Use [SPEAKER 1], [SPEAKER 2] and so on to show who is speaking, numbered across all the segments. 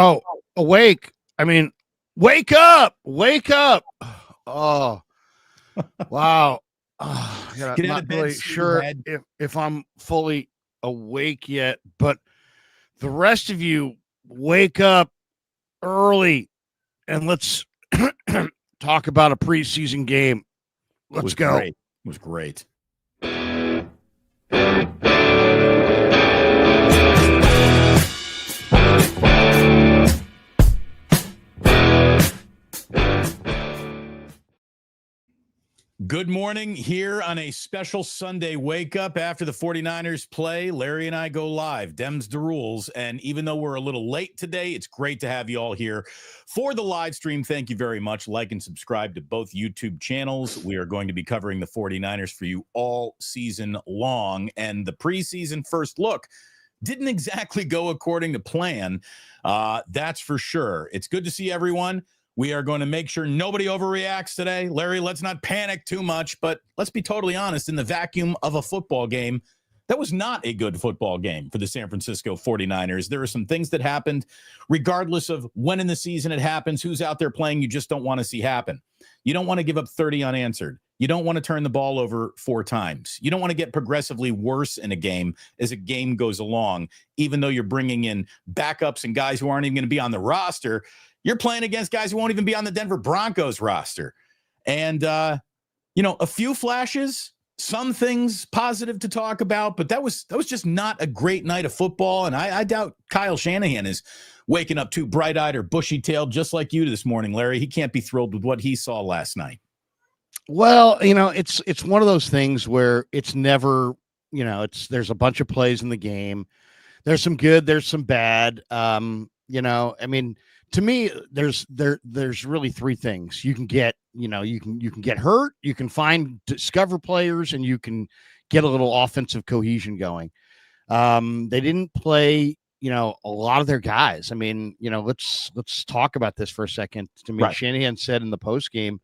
[SPEAKER 1] Oh, awake. I mean, wake up. Wake up. Oh, wow.
[SPEAKER 2] Get out
[SPEAKER 1] not
[SPEAKER 2] of bed,
[SPEAKER 1] really sure if I'm fully awake yet, but the rest of you wake up early and let's talk about a preseason game. Let's go.
[SPEAKER 2] Great. It was great. Good morning here on a special Sunday wake up after the 49ers play. Larry and I go live. Dems the rules. And even though we're a little late today, it's great to have you all here for the live stream. Thank you very much. Like and subscribe to both YouTube channels. We are going to be covering the 49ers for you all season long. And the preseason first look didn't exactly go according to plan. That's for sure. It's good to see everyone. We are going to make sure nobody overreacts today. Larry, let's not panic too much, but let's be totally honest. In the vacuum of a football game, that was not a good football game for the San Francisco 49ers. There are some things that happened, regardless of when in the season it happens, who's out there playing, you just don't want to see happen. You don't want to give up 30 unanswered. You don't want to turn the ball over 4 times. You don't want to get progressively worse in a game as a game goes along, even though you're bringing in backups and guys who aren't even going to be on the roster. You're playing against guys who won't even be on the Denver Broncos roster. And, a few flashes, some things positive to talk about, but that was just not a great night of football. And I doubt Kyle Shanahan is waking up too bright-eyed or bushy-tailed just like you this morning, Larry. He can't be thrilled with what he saw last night.
[SPEAKER 1] Well, it's one of those things where it's never, there's a bunch of plays in the game. There's some good, there's some bad. To me, there's really 3 things. You can get, you can get hurt, you can discover players, and you can get a little offensive cohesion going. They didn't play, a lot of their guys. Let's talk about this for a second. To me, right. Shanahan said in the post game,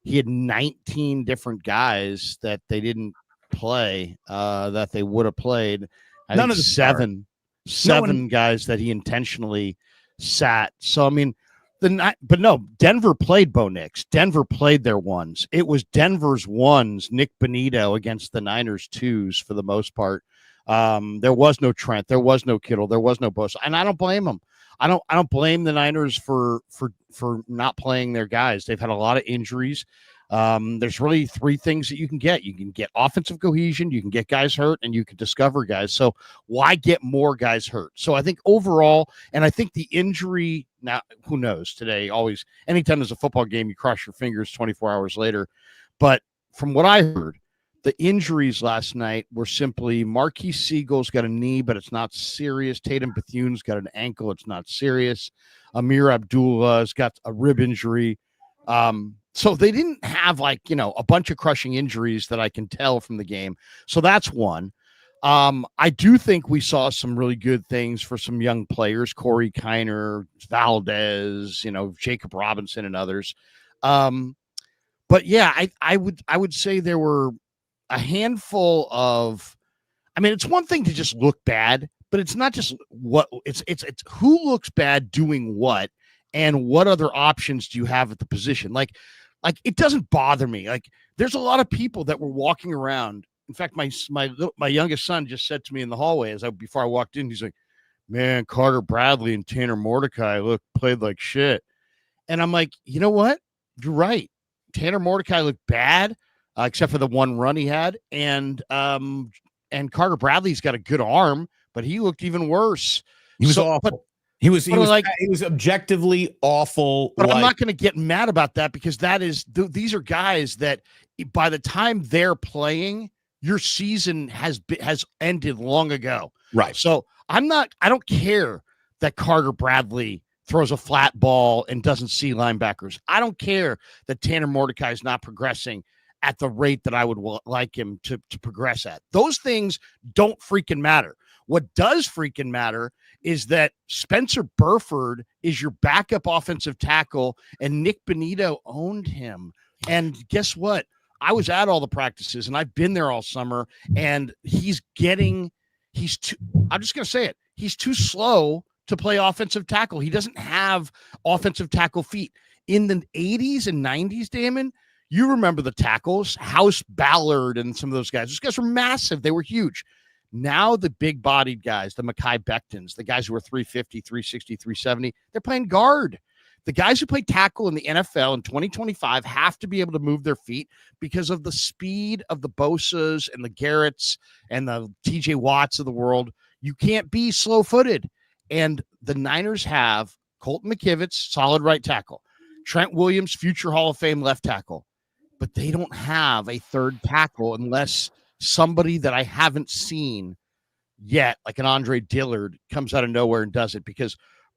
[SPEAKER 1] he had 19 different guys that they didn't play, that they would have played. None of the seven guys that he intentionally sat. So, Denver played Bo Nix. Denver played their ones. It was Denver's ones, Nick Bonito against the Niners twos for the most part. There was no Trent. There was no Kittle. There was no Bosa. And I don't blame them. I don't blame the Niners for not playing their guys. They've had a lot of injuries. There's really 3 things that you can get. You can get offensive cohesion, you can get guys hurt, and you can discover guys. So why get more guys hurt? So I think overall, and I think the injury, now who knows today, always, anytime there's a football game, you cross your fingers 24 hours later. But from what I heard, the injuries last night were simply Marquise Sigle's got a knee, but it's not serious. Tatum Bethune's got an ankle. It's not serious. Amir Abdullah's got a rib injury. So they didn't have a bunch of crushing injuries that I can tell from the game. So that's one. I do think we saw some really good things for some young players, Corey Kiner, Valdez, Jacob Robinson and others. But yeah, I would say there were a handful of, it's one thing to just look bad, but it's not just it's who looks bad doing what, and what other options do you have at the position? Like it doesn't bother me. There's a lot of people that were walking around. In fact, my youngest son just said to me in the hallway before I walked in, he's like, "Man, Carter Bradley and Tanner Mordecai played like shit." And I'm like, you know what? You're right. Tanner Mordecai looked bad, except for the one run he had, and Carter Bradley's got a good arm, but he looked even worse.
[SPEAKER 2] He was awful. He was objectively awful.
[SPEAKER 1] But I'm not going to get mad about that, because these are guys that by the time they're playing, your season has ended long ago.
[SPEAKER 2] Right.
[SPEAKER 1] So I don't care that Carter Bradley throws a flat ball and doesn't see linebackers. I don't care that Tanner Mordecai is not progressing at the rate that I would like him to progress at. Those things don't freaking matter. What does freaking matter is that Spencer Burford is your backup offensive tackle, and Nick Bonito owned him. And guess what? I was at all the practices, and I've been there all summer, and I'm just going to say it. He's too slow to play offensive tackle. He doesn't have offensive tackle feet. In the 80s and 90s, Damon, you remember the tackles, House Ballard and some of those guys. Those guys were massive. They were huge. Now the big-bodied guys, the Mekhi Bectons, the guys who were 350, 360, 370, they're playing guard. The guys who play tackle in the NFL in 2025 have to be able to move their feet because of the speed of the Bosas and the Garretts and the TJ Watts of the world. You can't be slow-footed. And the Niners have Colton McKivitz, solid right tackle, Trent Williams, future Hall of Fame left tackle, but they don't have a third tackle unless somebody that I haven't seen yet, like an Andre Dillard, comes out of nowhere and does it, because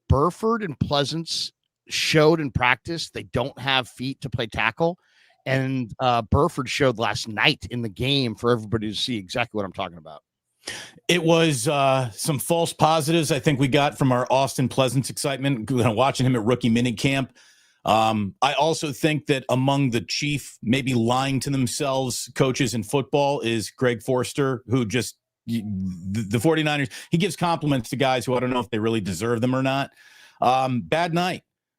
[SPEAKER 1] Burford and Pleasance showed in practice they don't have feet to play tackle. And Burford showed last night in the game for everybody to see exactly what I'm talking about.
[SPEAKER 2] It was some false positives I think we got from our Austin Pleasance excitement watching him at rookie minicamp. I also think that among the chief, maybe lying to themselves coaches in football is Greg Forster, who just the 49ers, he gives compliments to guys who I don't know if they really deserve them or not.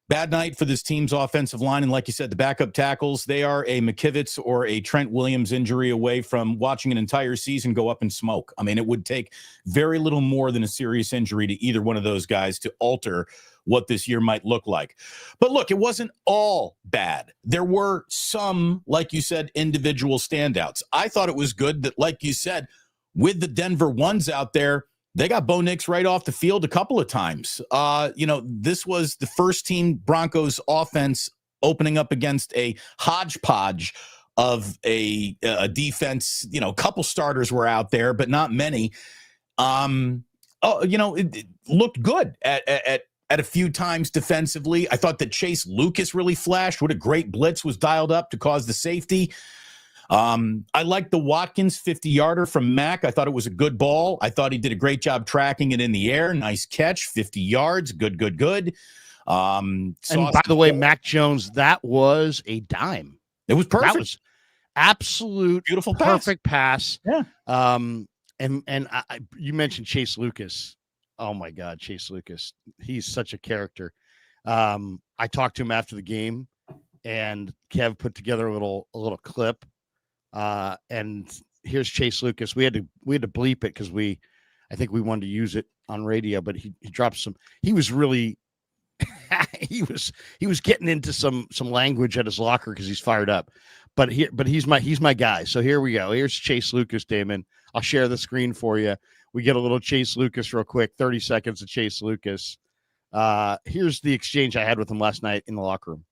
[SPEAKER 2] Bad night for this team's offensive line. And like you said, the backup tackles, they are a McKivitz or a Trent Williams injury away from watching an entire season go up in smoke. I mean, it would take very little more than a serious injury to either one of those guys to alter what this year might look like. But look, it wasn't all bad. There were some, like you said, individual standouts. I thought it was good that, like you said, with the Denver ones out there, they got Bo Nix right off the field a couple of times. This was the first team Broncos offense opening up against a hodgepodge of a defense. A couple starters were out there, but not many. It looked good at a few times defensively. I thought that Chase Lucas really flashed. What a great blitz was dialed up to cause the safety. I liked the Watkins 50-yarder from Mack. I thought it was a good ball. I thought he did a great job tracking it in the air. Nice catch, 50 yards. Good. And by
[SPEAKER 1] the way, Mac Jones, that was a dime.
[SPEAKER 2] It was perfect.
[SPEAKER 1] That was absolute
[SPEAKER 2] beautiful
[SPEAKER 1] perfect pass.
[SPEAKER 2] Yeah.
[SPEAKER 1] You mentioned Chase Lucas. Oh my God, Chase Lucas. He's such a character. I talked to him after the game, and Kev put together a little clip. And here's Chase Lucas. We had to bleep it because I think we wanted to use it on radio, but he dropped some. He was really he was getting into some language at his locker because he's fired up. But he's my guy. So here we go. Here's Chase Lucas, Damon. I'll share the screen for you. We get a little Chase Lucas real quick. 30 seconds of Chase Lucas. Here's the exchange I had with him last night in the locker room.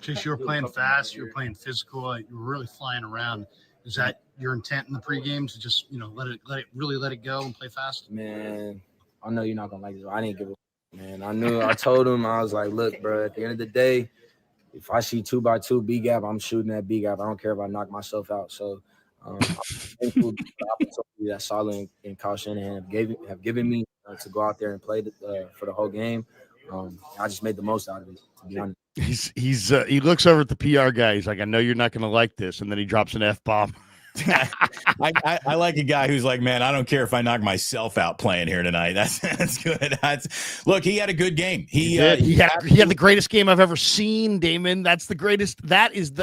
[SPEAKER 3] Chase, you were playing fast, you were playing physical, you were really flying around. Is that your intent in the pregame to just, let it go and play fast?
[SPEAKER 4] Man, I know you're not gonna like this. I didn't give a man. I told him, I was like, look, bro, at the end of the day, if I see 2x2 B gap, I'm shooting that B gap. I don't care if I knock myself out. So I'm thankful for the opportunity that Solid and Kyle Shanahan have given me to go out there and play for the whole game. I just made the most out of it, to be honest.
[SPEAKER 1] He looks over at the PR guy. He's like, I know you're not going to like this. And then he drops an F-bomb.
[SPEAKER 2] I like a guy who's like, man, I don't care if I knock myself out playing here tonight. That's good. Look, he had a good game. He had
[SPEAKER 1] the greatest game I've ever seen, Damon. That's the greatest. That is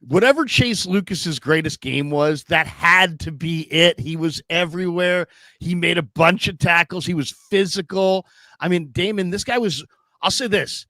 [SPEAKER 1] whatever Chase Lucas's greatest game was, that had to be it. He was everywhere. He made a bunch of tackles. He was physical. I mean, Damon, this guy was, I'll say this,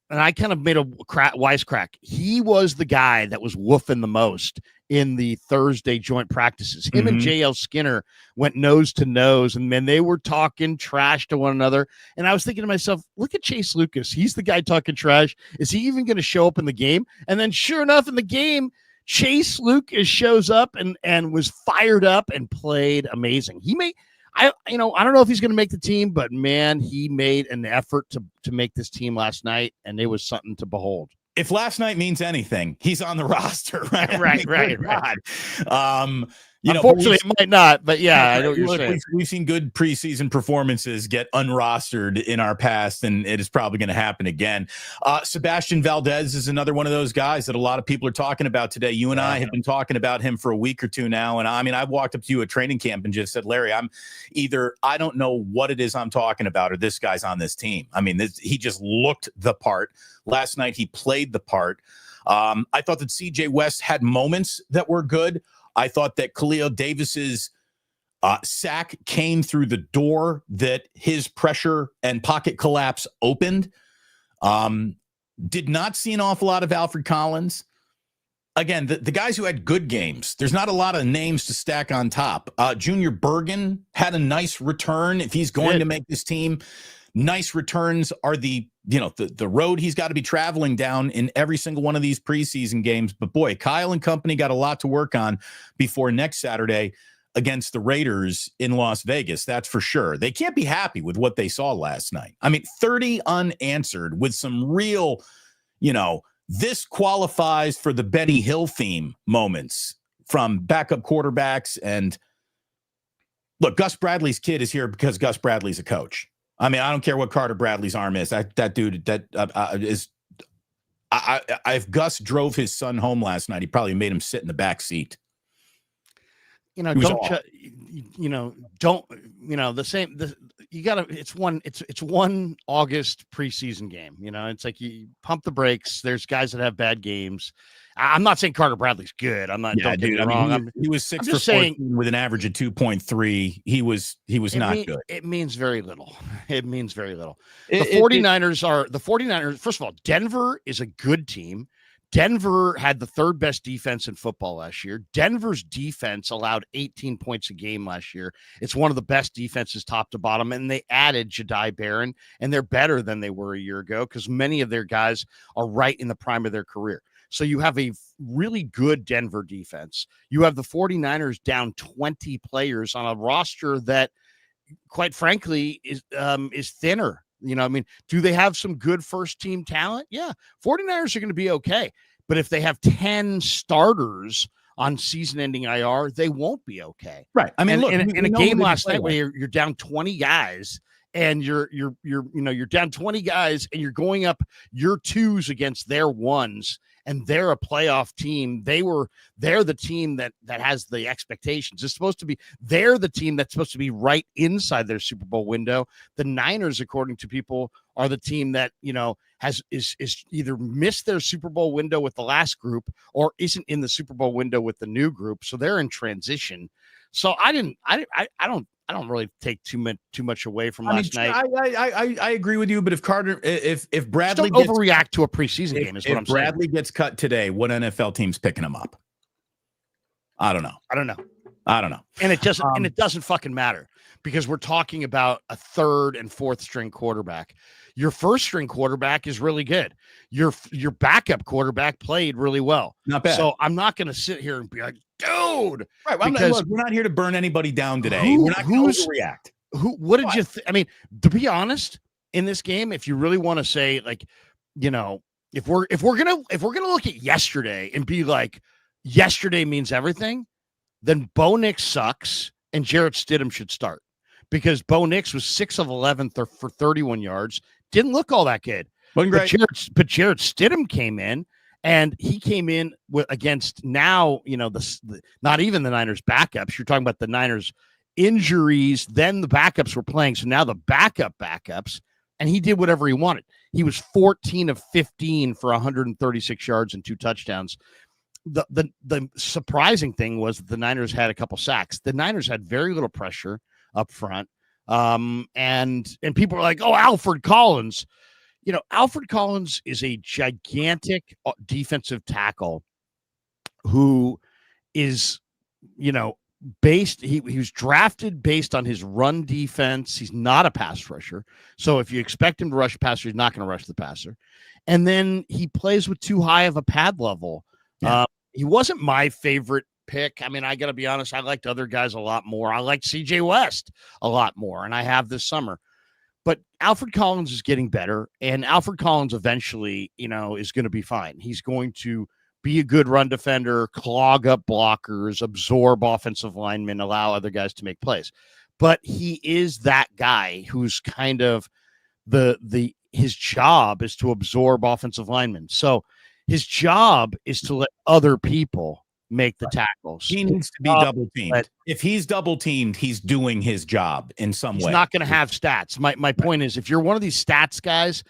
[SPEAKER 1] and I kind of made a wisecrack. He was the guy that was woofing the most in the Thursday joint practices. Him and JL Skinner went nose to nose, and man, they were talking trash to one another. And I was thinking to myself, look at Chase Lucas. He's the guy talking trash. Is he even going to show up in the game? And then sure enough, in the game, Chase Lucas shows up and was fired up and played amazing. I don't know if he's going to make the team, but man, he made an effort to make this team last night, and it was something to behold.
[SPEAKER 2] If last night means anything, he's on the roster, right?
[SPEAKER 1] Right. Unfortunately, it might not, but yeah, I know what you're saying.
[SPEAKER 2] We've seen good preseason performances get unrostered in our past, and it is probably going to happen again. Sebastian Valdez is another one of those guys that a lot of people are talking about today. You and I have been talking about him for a week or two now, and I mean, I've walked up to you at training camp and just said, Larry, I don't know what it is I'm talking about, or this guy's on this team. I mean, he just looked the part. Last night, he played the part. I thought that CJ West had moments that were good. I thought that Khalil Davis's sack came through the door that his pressure and pocket collapse opened. Did not see an awful lot of Alfred Collins. Again, the guys who had good games, there's not a lot of names to stack on top. Junior Bergen had a nice return. If he's going to make this team, nice returns are the road he's got to be traveling down in every single one of these preseason games. But boy, Kyle and company got a lot to work on before next Saturday against the Raiders in Las Vegas. That's for sure. They can't be happy with what they saw last night. I mean, 30 unanswered with some real, this qualifies for the Benny Hill theme moments from backup quarterbacks. And look, Gus Bradley's kid is here because Gus Bradley's a coach. I mean, I don't care what Carter Bradley's arm is. That dude is. If Gus drove his son home last night, he probably made him sit in the back seat.
[SPEAKER 1] You gotta. It's one August preseason game. It's like you pump the brakes. There's guys that have bad games. I'm not saying Carter Bradley's good. I'm not. Don't get me wrong.
[SPEAKER 2] He was 6 for 14 with an average of 2.3. He was not good.
[SPEAKER 1] It means very little. The 49ers. First of all, Denver is a good team. Denver had the third best defense in football last year. Denver's defense allowed 18 points a game last year. It's one of the best defenses top to bottom, and they added Jedi Barron, and they're better than they were a year ago because many of their guys are right in the prime of their career. So you have a really good Denver defense. You have the 49ers down 20 players on a roster that, quite frankly, is thinner. Do they have some good first-team talent? Yeah. 49ers are going to be okay. But if they have 10 starters on season-ending IR, they won't be okay.
[SPEAKER 2] Right. I mean, look,
[SPEAKER 1] in a game last night where you're down 20 guys and you're down 20 guys and you're going up your twos against their ones, and they're a playoff team. They're the team that has the expectations. They're the team that's supposed to be right inside their Super Bowl window. The Niners, according to people, are the team that, is either missed their Super Bowl window with the last group or isn't in the Super Bowl window with the new group. So they're in transition. So I don't really take too much away from last night.
[SPEAKER 2] I agree with you, but if Bradley
[SPEAKER 1] don't overreact to a preseason game is what I'm saying. If
[SPEAKER 2] Bradley gets cut today, what NFL team's picking him up? I don't know. And it doesn't fucking matter because we're talking about a third and fourth string quarterback. Your first string quarterback is really good. Your backup quarterback played really well. Not bad.
[SPEAKER 1] So I'm not going to sit here and be like, dude.
[SPEAKER 2] Right. Well, we're not here to burn anybody down today. We're not going to overreact.
[SPEAKER 1] What did you think? I mean, to be honest, in this game, if you really want to say, like, if we're gonna look at yesterday and be like, yesterday means everything, then Bo Nix sucks and Jarrett Stidham should start because Bo Nix was 6 of 11 for 31 yards. Didn't look all that good.
[SPEAKER 2] Wasn't great.
[SPEAKER 1] But Jarrett Stidham came in. And he came in against now, not even the Niners backups. You're talking about the Niners injuries. Then the backups were playing. So now the backups, and he did whatever he wanted. He was 14 of 15 for 136 yards and 2 touchdowns. The surprising thing was that the Niners had a couple sacks. The Niners had very little pressure up front. And people are like, oh, Alfred Collins. Alfred Collins is a gigantic defensive tackle who is, based. He was drafted based on his run defense. He's not a pass rusher. So if you expect him to rush a passer, he's not going to rush the passer. And then he plays with too high of a pad level. Yeah. He wasn't my favorite pick. I mean, I got to be honest. I liked other guys a lot more. I liked CJ West a lot more, and I have this summer. But Alfred Collins is getting better, and Alfred Collins eventually, is going to be fine. He's going to be a good run defender, clog up blockers, absorb offensive linemen, allow other guys to make plays. But he is that guy who's kind of his job is to absorb offensive linemen. So his job is to let other people make the tackles.
[SPEAKER 2] He needs to be double teamed. If he's double teamed, he's doing his job in some way.
[SPEAKER 1] He's not going to have stats. My point is, if you're one of these stats guys,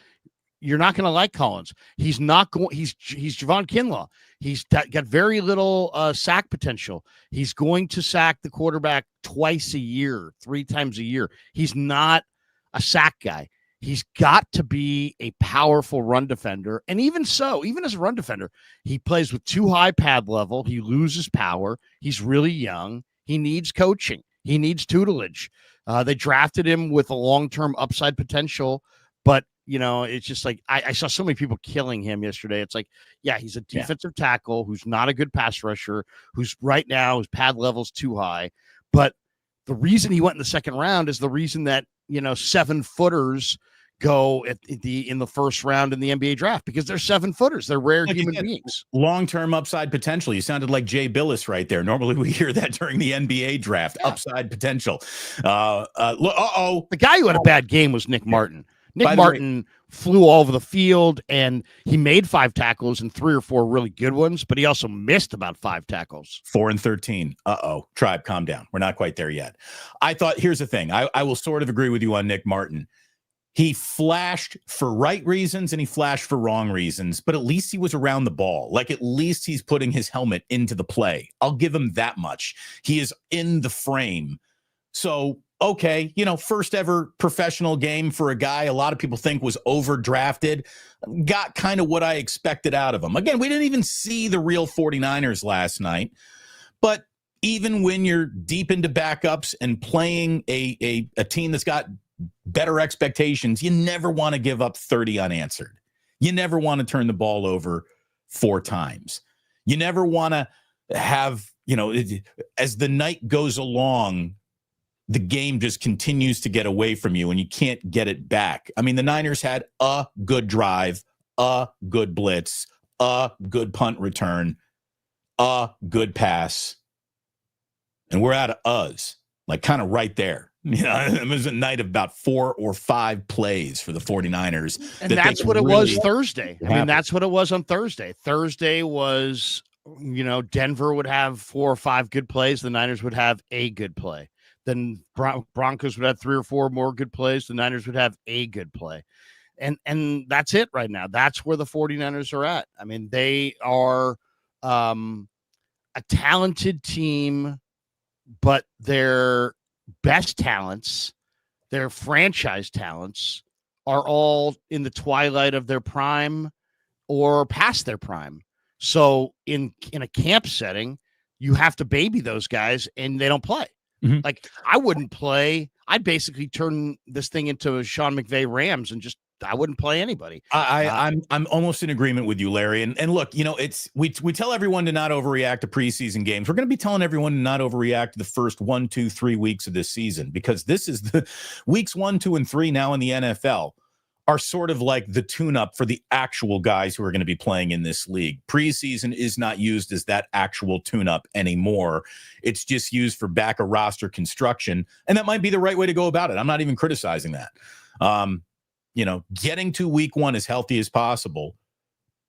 [SPEAKER 1] you're not going to like Collins. He's not going. He's Javon Kinlaw. He's got very little sack potential. He's going to sack the quarterback twice a year, 3 times a year. He's not a sack guy. He's got to be a powerful run defender. And even so, even as a run defender, he plays with too high pad level. He loses power. He's really young. He needs coaching. He needs tutelage. They drafted him with a long-term upside potential, but it's just like I saw so many people killing him yesterday. It's like, yeah, he's a defensive tackle who's not a good pass rusher, who's right now his pad level's too high. But the reason he went in the second round is the reason that 7-footers go in the first round in the NBA draft, because they're 7-footers. They're rare human beings.
[SPEAKER 2] Long-term upside potential. You sounded like Jay Billis right there. Normally we hear that during the NBA draft. Yeah. Upside potential. The
[SPEAKER 1] guy who had a bad game was Nick Martin. Nick Martin flew all over the field, and he made 5 tackles and 3 or 4 really good ones, but he also missed about 5 tackles.
[SPEAKER 2] 4 and 13. Tribe, calm down. We're not quite there yet. I thought, here's the thing. I will sort of agree with you on Nick Martin. He flashed for right reasons and he flashed for wrong reasons, but at least he was around the ball. Like, at least he's putting his helmet into the play. I'll give him that much. He is in the frame. So, okay, first ever professional game for a guy a lot of people think was overdrafted. Got kind of what I expected out of him. Again, we didn't even see the real 49ers last night, but even when you're deep into backups and playing a team that's got better expectations, you never want to give up 30 unanswered. You never want to turn the ball over 4 times. You never want to have, as the night goes along, the game just continues to get away from you and you can't get it back. I mean, the Niners had a good drive, a good blitz, a good punt return, a good pass. And we're out of us, like kind of right there. It was a night of about 4 or 5 plays for the 49ers.
[SPEAKER 1] And that's what it was Thursday. I mean, that's what it was on Thursday. Thursday was, Denver would have 4 or 5 good plays. The Niners would have a good play. Then Broncos would have 3 or 4 more good plays. The Niners would have a good play. And that's it right now. That's where the 49ers are at. I mean, they are a talented team, but their best talents, their franchise talents, are all in the twilight of their prime or past their prime. So in a camp setting, you have to baby those guys and they don't play. Mm-hmm. Like, I wouldn't play. I'd basically turn this thing into a Sean McVay Rams and I wouldn't play anybody.
[SPEAKER 2] I'm almost in agreement with you, Larry. And look, we tell everyone to not overreact to preseason games. We're going to be telling everyone to not overreact to the first 1, 2, 3 weeks of this season, because this is the weeks 1, 2, and 3 now in the NFL are sort of like the tune-up for the actual guys who are going to be playing in this league. Preseason is not used as that actual tune-up anymore. It's just used for back a roster construction, and that might be the right way to go about it. I'm not even criticizing that. Getting to week 1 as healthy as possible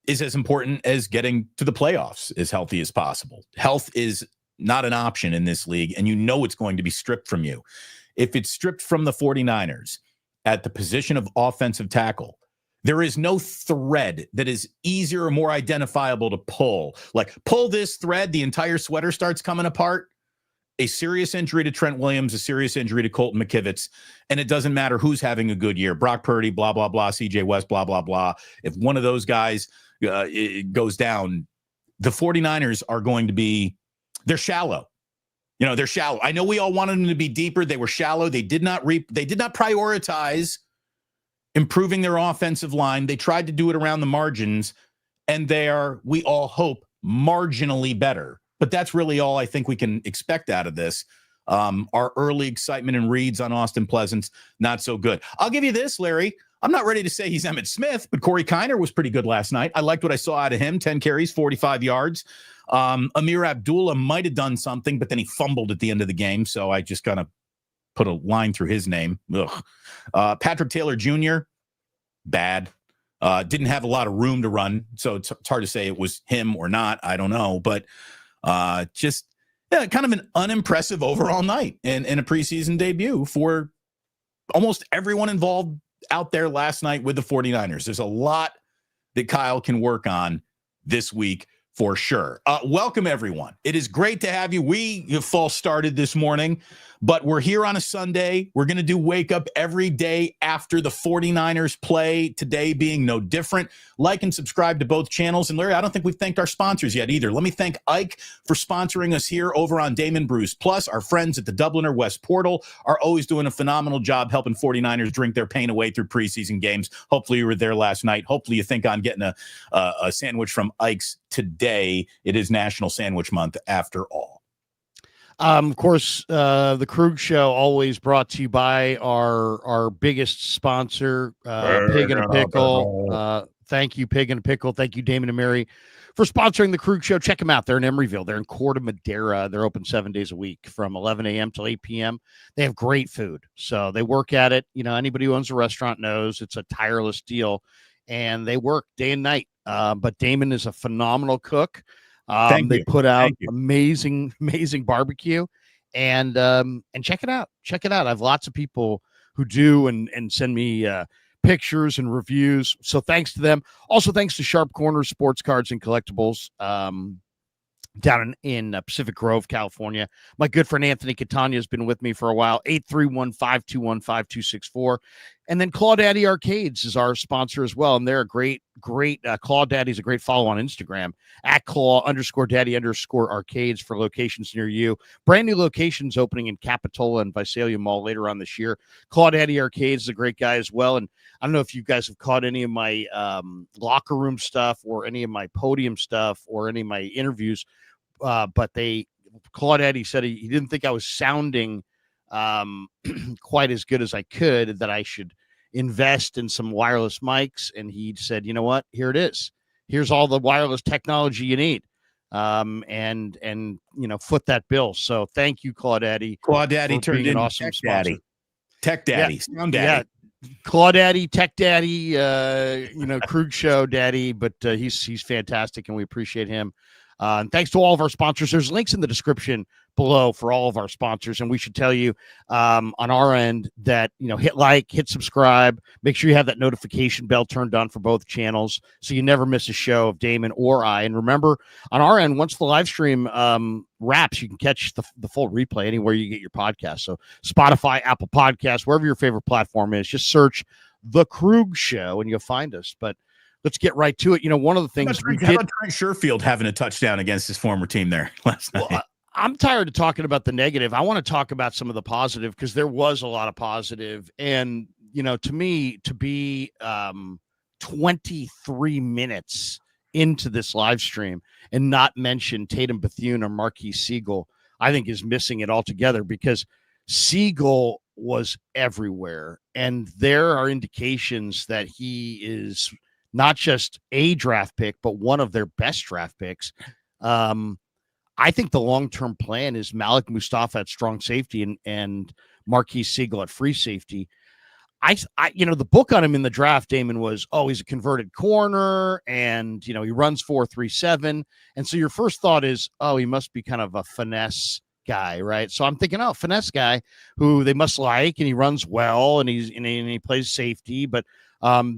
[SPEAKER 2] is as important as getting to the playoffs as healthy as possible. Health is not an option in this league, and it's going to be stripped from you. If it's stripped from the 49ers at the position of offensive tackle, there is no thread that is easier or more identifiable to pull. Like, pull this thread, the entire sweater starts coming apart. A serious injury to Trent Williams, a serious injury to Colton McKivitz, and it doesn't matter who's having a good year. Brock Purdy, blah, blah, blah, CJ West, blah, blah, blah. If one of those guys goes down, the 49ers are going to be, they're shallow. They're shallow. I know we all wanted them to be deeper. They were shallow. They did not prioritize improving their offensive line. They tried to do it around the margins, and they are, we all hope, marginally better. But that's really all I think we can expect out of this. Our early excitement and reads on Austin Pleasance, not so good. I'll give you this, Larry. I'm not ready to say he's Emmitt Smith, but Corey Kiner was pretty good last night. I liked what I saw out of him. 10 carries, 45 yards. Amir Abdullah might have done something, but then he fumbled at the end of the game, so I just kind of put a line through his name. Patrick Taylor Jr., bad. Didn't have a lot of room to run, so it's hard to say it was him or not. I don't know, but just kind of an unimpressive overall night in a preseason debut for almost everyone involved out there last night with the 49ers. There's a lot that Kyle can work on this week for sure. Welcome, everyone. It is great to have you. We false started this morning, but we're here on a Sunday. We're going to do Wake Up every day after the 49ers play, today being no different. Like and subscribe to both channels. And Larry, I don't think we've thanked our sponsors yet either. Let me thank Ike for sponsoring us here over on Damon Bruce. Plus, our friends at the Dubliner West Portal are always doing a phenomenal job helping 49ers drink their pain away through preseason games. Hopefully you were there last night. Hopefully you think on getting a sandwich from Ike's today. It is National Sandwich Month after all.
[SPEAKER 1] Of course, the Krug Show always brought to you by our biggest sponsor, Pig and a Pickle. Thank you, Pig and a Pickle. Thank you, Damon and Mary, for sponsoring the Krug Show. Check them out. They're in Emeryville. They're in Corte Madera. They're open 7 days a week from 11 a.m. till 8 p.m. They have great food. So they work at it. You know, anybody who owns a restaurant knows it's a tireless deal, and they work day and night. But Damon is a phenomenal cook. They put out amazing barbecue, and check it out. Check it out. I have lots of people who do and send me pictures and reviews. So thanks to them. Also, thanks to Sharp Corners Sports Cards and Collectibles down in Pacific Grove, California. My good friend Anthony Catania has been with me for a while. 831-521-5264. And then Claw Daddy Arcades is our sponsor as well. And they're a great Claw Daddy's a great follow on Instagram at Claw_Daddy_Arcades for locations near you. Brand new locations opening in Capitola and Visalia Mall later on this year. Claw Daddy Arcades is a great guy as well. And I don't know if you guys have caught any of my locker room stuff or any of my podium stuff or any of my interviews, but Claw Daddy said he didn't think I was sounding quite as good as I could, that I should invest in some wireless mics. And he said, you know what, here it is. Here's all the wireless technology you need. And foot that bill. So thank you, Claw Daddy.
[SPEAKER 2] Claw Daddy turned into
[SPEAKER 1] awesome
[SPEAKER 2] Tech
[SPEAKER 1] sponsor.
[SPEAKER 2] Daddy. Tech Daddy.
[SPEAKER 1] Yeah.
[SPEAKER 2] Sound Daddy.
[SPEAKER 1] Yeah. Claw Daddy, Tech Daddy, Krug Show Daddy, but he's fantastic and we appreciate him. And thanks to all of our sponsors. There's links in the description below for all of our sponsors. And we should tell you on our end that, hit like, hit subscribe, make sure you have that notification bell turned on for both channels so you never miss a show of Damon or I. And remember, on our end, once the live stream wraps, you can catch the full replay anywhere you get your podcast. So Spotify, Apple Podcasts, wherever your favorite platform is, just search The Krug Show and you'll find us. But let's get right to it. One of the things
[SPEAKER 2] how about Trent Sherfield having a touchdown against his former team there last night?
[SPEAKER 1] Well, I'm tired of talking about the negative. I want to talk about some of the positive because there was a lot of positive. And, to me, to be 23 minutes into this live stream and not mention Tatum Bethune or Marquise Sigle, I think is missing it altogether because Sigle was everywhere. And there are indications that he is not just a draft pick, but one of their best draft picks. I think the long-term plan is Malik Mustafa at strong safety and Marquise Sigle at free safety. The book on him in the draft, Damon, was, he's a converted corner and, he runs 4.37. And so your first thought is, he must be kind of a finesse guy, right? So I'm thinking, finesse guy who they must like, and he runs well and he plays safety. But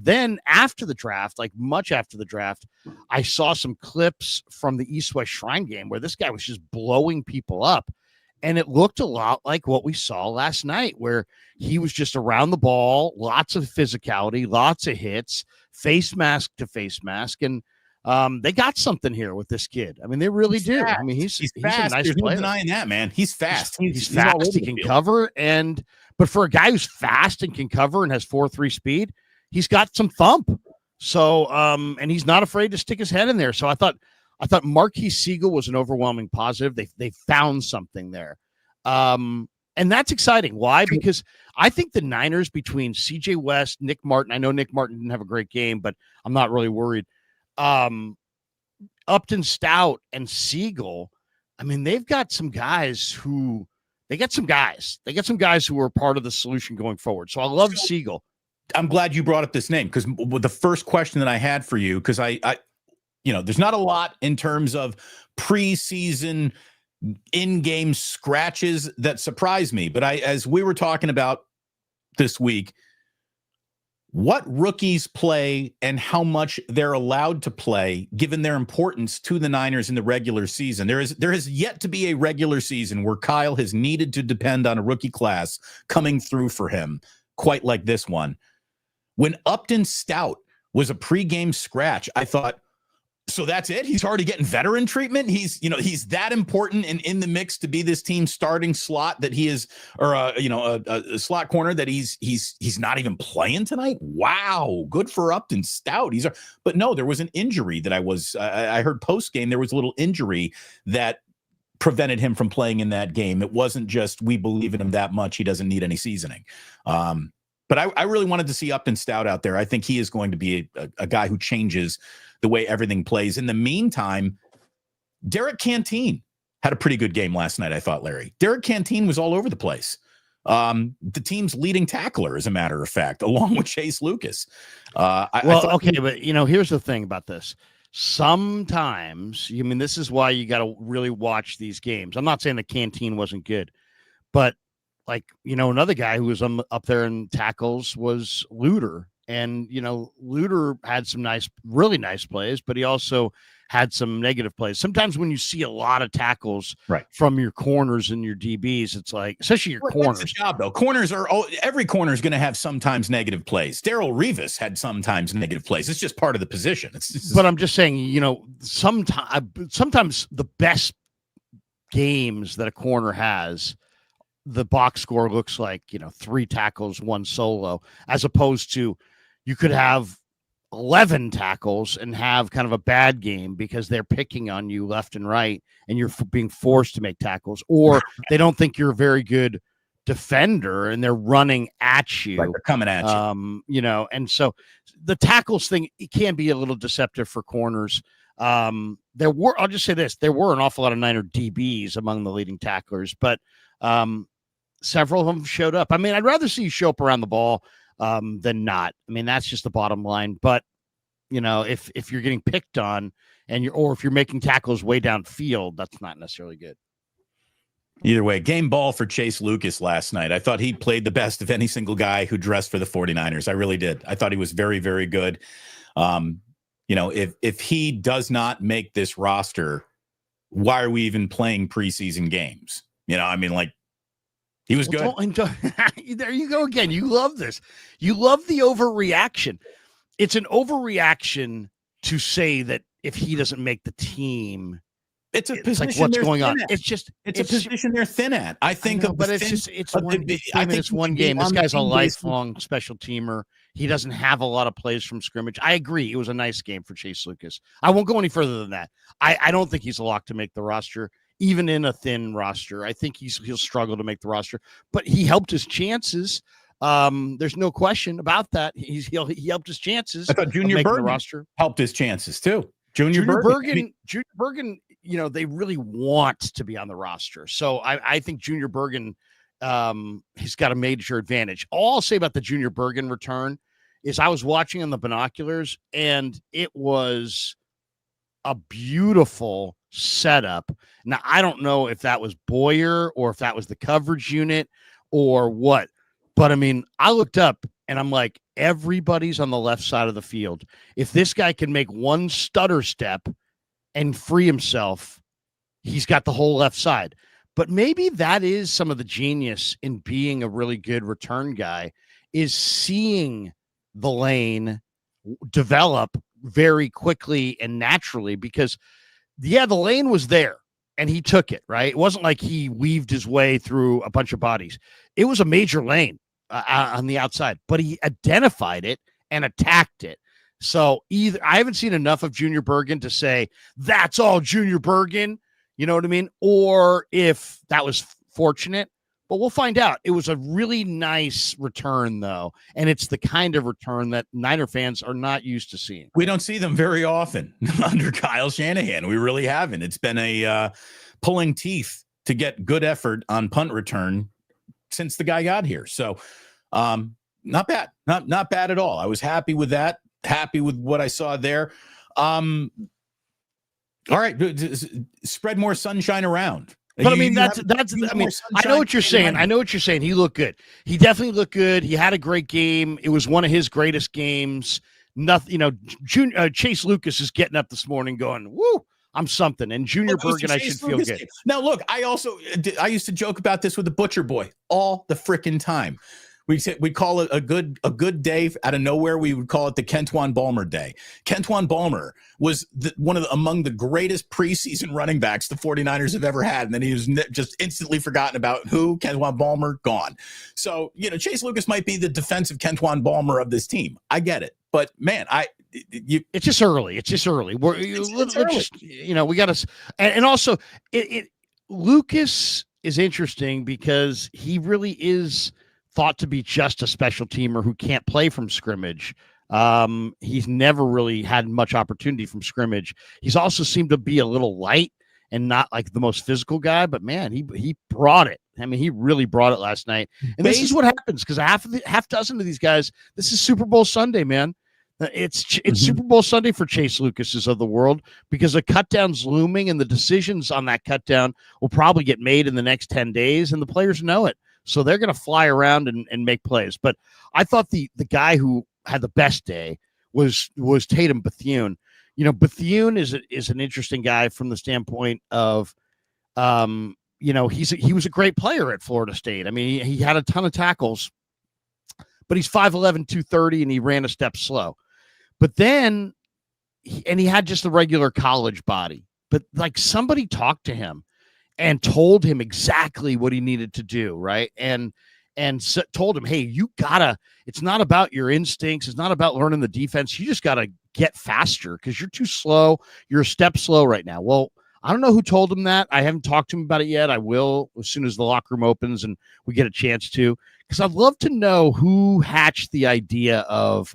[SPEAKER 1] then after the draft, like much after the draft, I saw some clips from the East-West Shrine game where this guy was just blowing people up. And it looked a lot like what we saw last night, where he was just around the ball, lots of physicality, lots of hits, face mask to face mask. And they got something here with this kid. I mean, they really do.
[SPEAKER 2] Fast.
[SPEAKER 1] I mean, he's
[SPEAKER 2] fast.
[SPEAKER 1] a nice
[SPEAKER 2] There's
[SPEAKER 1] player.
[SPEAKER 2] no denying that, man. He's fast.
[SPEAKER 1] He's fast. He can cover. But for a guy who's fast and can cover and has 4.3 speed, he's got some thump. So, and he's not afraid to stick his head in there. So I thought Marquise Sigle was an overwhelming positive. They found something there. And that's exciting. Why? Because I think the Niners, between CJ West, Nick Martin, I know Nick Martin didn't have a great game, but I'm not really worried. Upton Stout and Sigle, I mean, they've got some guys who who are part of the solution going forward. So I love Sigle.
[SPEAKER 2] I'm glad you brought up this name, because the first question that I had for you, because I there's not a lot in terms of preseason in-game scratches that surprise me. But as we were talking about this week, what rookies play and how much they're allowed to play, given their importance to the Niners in the regular season. There has yet to be a regular season where Kyle has needed to depend on a rookie class coming through for him, quite like this one. When Upton Stout was a pregame scratch, I thought, so that's it? He's already getting veteran treatment? He's that important and in the mix to be this team's starting slot that he is, or a slot corner that he's not even playing tonight? Wow, good for Upton Stout. But no, there was an injury that I heard post game. There was a little injury that prevented him from playing in that game. It wasn't just we believe in him that much he doesn't need any seasoning. But I really wanted to see Upton Stout out there. I think he is going to be a guy who changes the way everything plays. In the meantime, Derek Canteen had a pretty good game last night, I thought, Larry. Derek Canteen was all over the place. The team's leading tackler, as a matter of fact, along with Chase Lucas. But here's the thing about this. Sometimes, this is why you got to really watch these games. I'm not saying that Canteen wasn't good, but another guy who was up there in tackles was Luter. And, Luter had some really nice plays, but he also had some negative plays. Sometimes when you see a lot of tackles from your corners and your DBs, it's like, especially your corners. That's the job, though. Every corner is going to have sometimes negative plays. Darrelle Revis had sometimes negative plays. It's just part of the position.
[SPEAKER 1] But I'm just saying, sometimes the best games that a corner has, the box score looks like, 3 tackles, 1 solo, as opposed to you could have 11 tackles and have kind of a bad game because they're picking on you left and right and you're being forced to make tackles, or they don't think you're a very good defender and they're running at you.
[SPEAKER 2] They're coming at you.
[SPEAKER 1] And so the tackles thing, it can be a little deceptive for corners. I'll just say this, there were an awful lot of Niner DBs among the leading tacklers, but several of them showed up. I'd rather see you show up around the ball than not. That's just the bottom line. But if you're getting picked on or if you're making tackles way downfield, that's not necessarily good.
[SPEAKER 2] Either way, game ball for Chase Lucas last night. I thought he played the best of any single guy who dressed for the 49ers. I really did. I thought he was very, very good. If he does not make this roster, why are we even playing preseason games? He was good.
[SPEAKER 1] There you go again. You love this. You love the overreaction. It's an overreaction to say that if he doesn't make the team,
[SPEAKER 2] it's a position.
[SPEAKER 1] Like what's going on?
[SPEAKER 2] It's a position they're thin at. I think,
[SPEAKER 1] it's one game. This guy's a lifelong special teamer. He doesn't have a lot of plays from scrimmage. I agree. It was a nice game for Chase Lucas. I won't go any further than that. I don't think he's a lock to make the roster. Even in a thin roster, I think he'll struggle to make the roster, but he helped his chances. There's no question about that. He helped his chances.
[SPEAKER 2] I thought Junior Bergen roster helped his chances too. Junior Bergen, they really want to be on the roster. So I think Junior Bergen, he's got a major advantage. All I'll say about the Junior Bergen return is I was watching on the binoculars and it was a beautiful setup. Now, I don't know if that was Boyer or if that was the coverage unit or what, but I looked up and I'm like, everybody's on the left side of the field. If this guy can make one stutter step and free himself, he's got the whole left side. But maybe that is some of the genius in being a really good return guy, is seeing the lane develop very quickly and naturally, because the lane was there and he took it, right? It wasn't like he weaved his way through a bunch of bodies. It was a major lane on the outside, but he identified it and attacked it. So I haven't seen enough of Junior Bergen to say that's all Junior Bergen, you know what I mean? Or if that was
[SPEAKER 1] fortunate, but we'll find out. It was a really nice return, though, and it's the kind of return that Niner fans are not used to seeing.
[SPEAKER 2] We don't see them very often under Kyle Shanahan. We really haven't. It's been a pulling teeth to get good effort on punt return since the guy got here. So not bad. Not bad at all. I was happy with that. Happy with what I saw there. All right. Spread more sunshine around.
[SPEAKER 1] But I mean, that's. I mean, I know what you're saying. I know what you're saying. He looked good. He definitely looked good. He had a great game. It was one of his greatest games. Nothing, Chase Lucas is getting up this morning going, "Woo, I'm something." And Junior Bergen, I should feel good.
[SPEAKER 2] Now, look, I used to joke about this with the Butcher Boy all the freaking time. We call it a good day out of nowhere. We would call it the Kentwan Balmer day. Kentwan Balmer was among the greatest preseason running backs the 49ers have ever had. And then he was just instantly forgotten about. Who? Kentwan Balmer, gone. So, Chase Lucas might be the defensive Kentwan Balmer of this team. I get it. But man,
[SPEAKER 1] it's just early. It's just early. It's early. We got to, and also Lucas is interesting because he really is thought to be just a special teamer who can't play from scrimmage. He's never really had much opportunity from scrimmage. He's also seemed to be a little light and not like the most physical guy, but man, he brought it. I mean, he really brought it last night. And this is what happens because half dozen of these guys, this is Super Bowl Sunday, man. It's Super Bowl Sunday for Chase Lucas's of the world because a cutdown's looming and the decisions on that cutdown will probably get made in the next 10 days and the players know it. So they're going to fly around and make plays. But I thought the guy who had the best day was Tatum Bethune. Bethune is an interesting guy from the standpoint of, he was a great player at Florida State. I mean, he had a ton of tackles, but he's 5'11", 230, and he ran a step slow. But then, he had just the regular college body. But like somebody talked to him and told him exactly what he needed to do, right? And told him, hey, it's not about your instincts. It's not about learning the defense. You just got to get faster because you're too slow. You're a step slow right now. Well, I don't know who told him that. I haven't talked to him about it yet. I will as soon as the locker room opens and we get a chance to, because I'd love to know who hatched the idea of,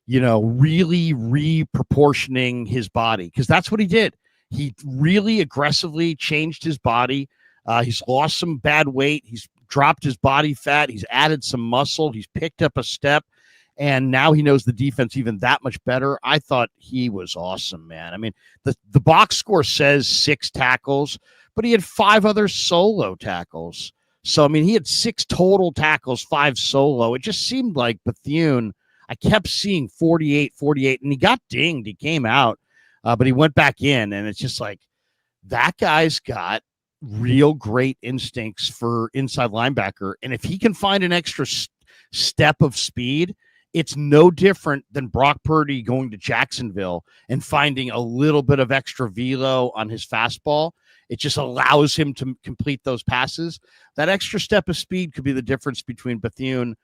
[SPEAKER 1] really reproportioning his body, because that's what he did. He really aggressively changed his body. He's lost some bad weight. He's dropped his body fat. He's added some muscle. He's picked up a step. And now he knows the defense even that much better. I thought he was awesome, man. I mean, the box score says 6 tackles, but he had 5 other solo tackles. So, I mean, he had 6 total tackles, 5 solo. It just seemed like Bethune, I kept seeing 48, and he got dinged. He came out. But he went back in, and it's just like that guy's got real great instincts for inside linebacker. And if he can find an extra step of speed, it's no different than Brock Purdy going to Jacksonville and finding a little bit of extra velo on his fastball. It just allows him to complete those passes. That extra step of speed could be the difference between Bethune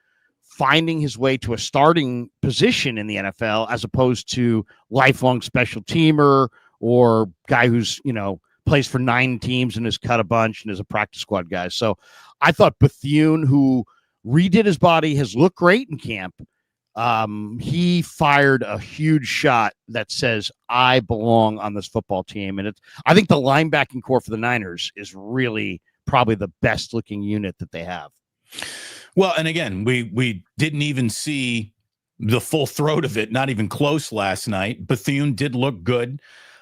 [SPEAKER 1] finding his way to a starting position in the NFL as opposed to lifelong special teamer or guy who's, plays for 9 teams and has cut a bunch and is a practice squad guy. So I thought Bethune, who redid his body, has looked great in camp. He fired a huge shot that says, I belong on this football team. And I think the linebacking core for the Niners is really probably the best looking unit that they have.
[SPEAKER 2] Well, and again, we didn't even see the full throat of it, not even close last night. Bethune did look good.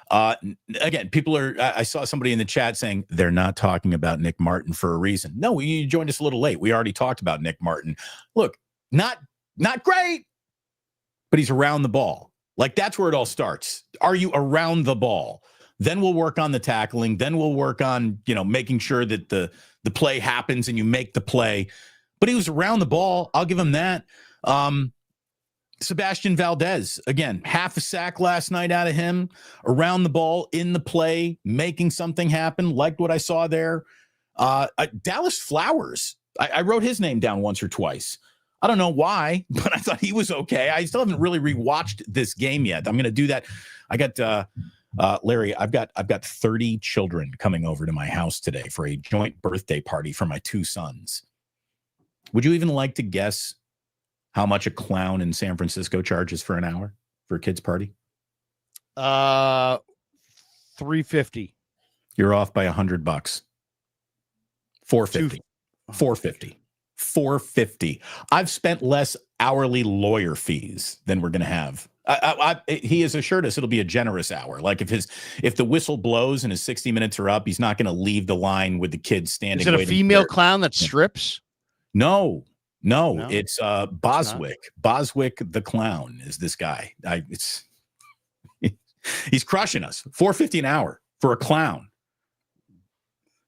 [SPEAKER 2] Again, I saw somebody in the chat saying they're not talking about Nick Martin for a reason. No, you joined us a little late. We already talked about Nick Martin. Look, not great, but he's around the ball. Like, that's where it all starts. Are you around the ball? Then we'll work on the tackling. Then we'll work on, making sure that the play happens and you make the play. But he was around the ball. I'll give him that. Sebastian Valdez, again, half a sack last night out of him, around the ball, in the play, making something happen. Liked what I saw there. Dallas Flowers, I wrote his name down once or twice. I don't know why, but I thought he was okay. I still haven't really rewatched this game yet. I'm going to do that. I Larry, I've got 30 children coming over to my house today for a joint birthday party for my 2 sons. Would you even like to guess how much a clown in San Francisco charges for an hour for a kid's party?
[SPEAKER 1] $350.
[SPEAKER 2] You're off by $100. $450. $450. $450. I've spent less hourly lawyer fees than we're going to have. He has assured us it'll be a generous hour. Like if the whistle blows and his 60 minutes are up, he's not going to leave the line with the kids standing.
[SPEAKER 1] Is it a female clown that strips?
[SPEAKER 2] No, it's Boswick. Boswick the clown is this guy. He's crushing us. $450 an hour for a clown.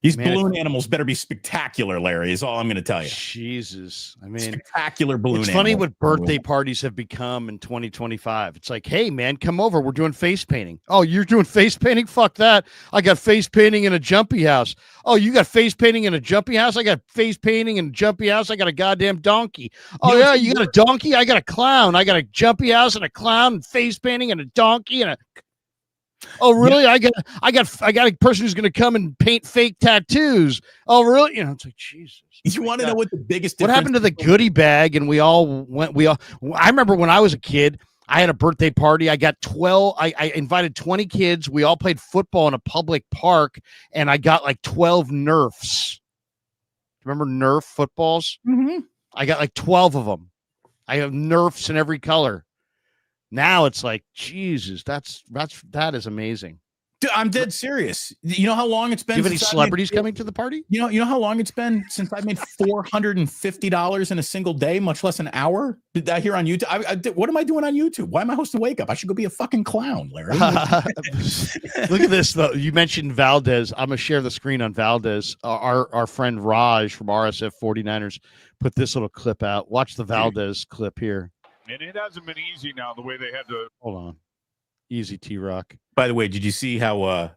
[SPEAKER 2] These balloon animals better be spectacular, Larry, is all I'm going to tell you.
[SPEAKER 1] Jesus. I mean,
[SPEAKER 2] spectacular balloon
[SPEAKER 1] It's funny what birthday parties have become in 2025. It's like, hey, man, come over. We're doing face painting. Oh, you're doing face painting? Fuck that. I got face painting in a jumpy house. Oh, you got face painting in a jumpy house? I got face painting in a jumpy house. I got a goddamn donkey. Oh, yeah, you got a donkey? I got a clown. I got a jumpy house and a clown and face painting and a donkey and a... Oh, really? Yeah. I got a person who's going to come and paint fake tattoos. Oh, really? You know, it's like, Jesus.
[SPEAKER 2] You want to know what the biggest
[SPEAKER 1] what happened to the goodie bag? And I remember when I was a kid, I had a birthday party. I got 12. I invited 20 kids. We all played football in a public park, and I got like 12 Nerfs. Remember Nerf footballs?
[SPEAKER 2] Mm-hmm.
[SPEAKER 1] I got like 12 of them. I have Nerfs in every color. Now it's like, Jesus, that is amazing.
[SPEAKER 2] Dude, I'm dead serious. You know how long it's been?
[SPEAKER 1] Do you have any celebrities coming to the party?
[SPEAKER 2] You know how long it's been since I made $450 in a single day, much less an hour. Did I hear on YouTube? What am I doing on YouTube? Why am I hosting Wake Up? I should go be a fucking clown, Larry.
[SPEAKER 1] Look at this though. You mentioned Valdez. I'm gonna share the screen on Valdez. Our friend Raj from RSF 49ers put this little clip out. Watch the Valdez clip here.
[SPEAKER 5] And it hasn't been easy now, the way they had to.
[SPEAKER 1] Hold on. Easy, T-Rock.
[SPEAKER 2] By the way, did you see how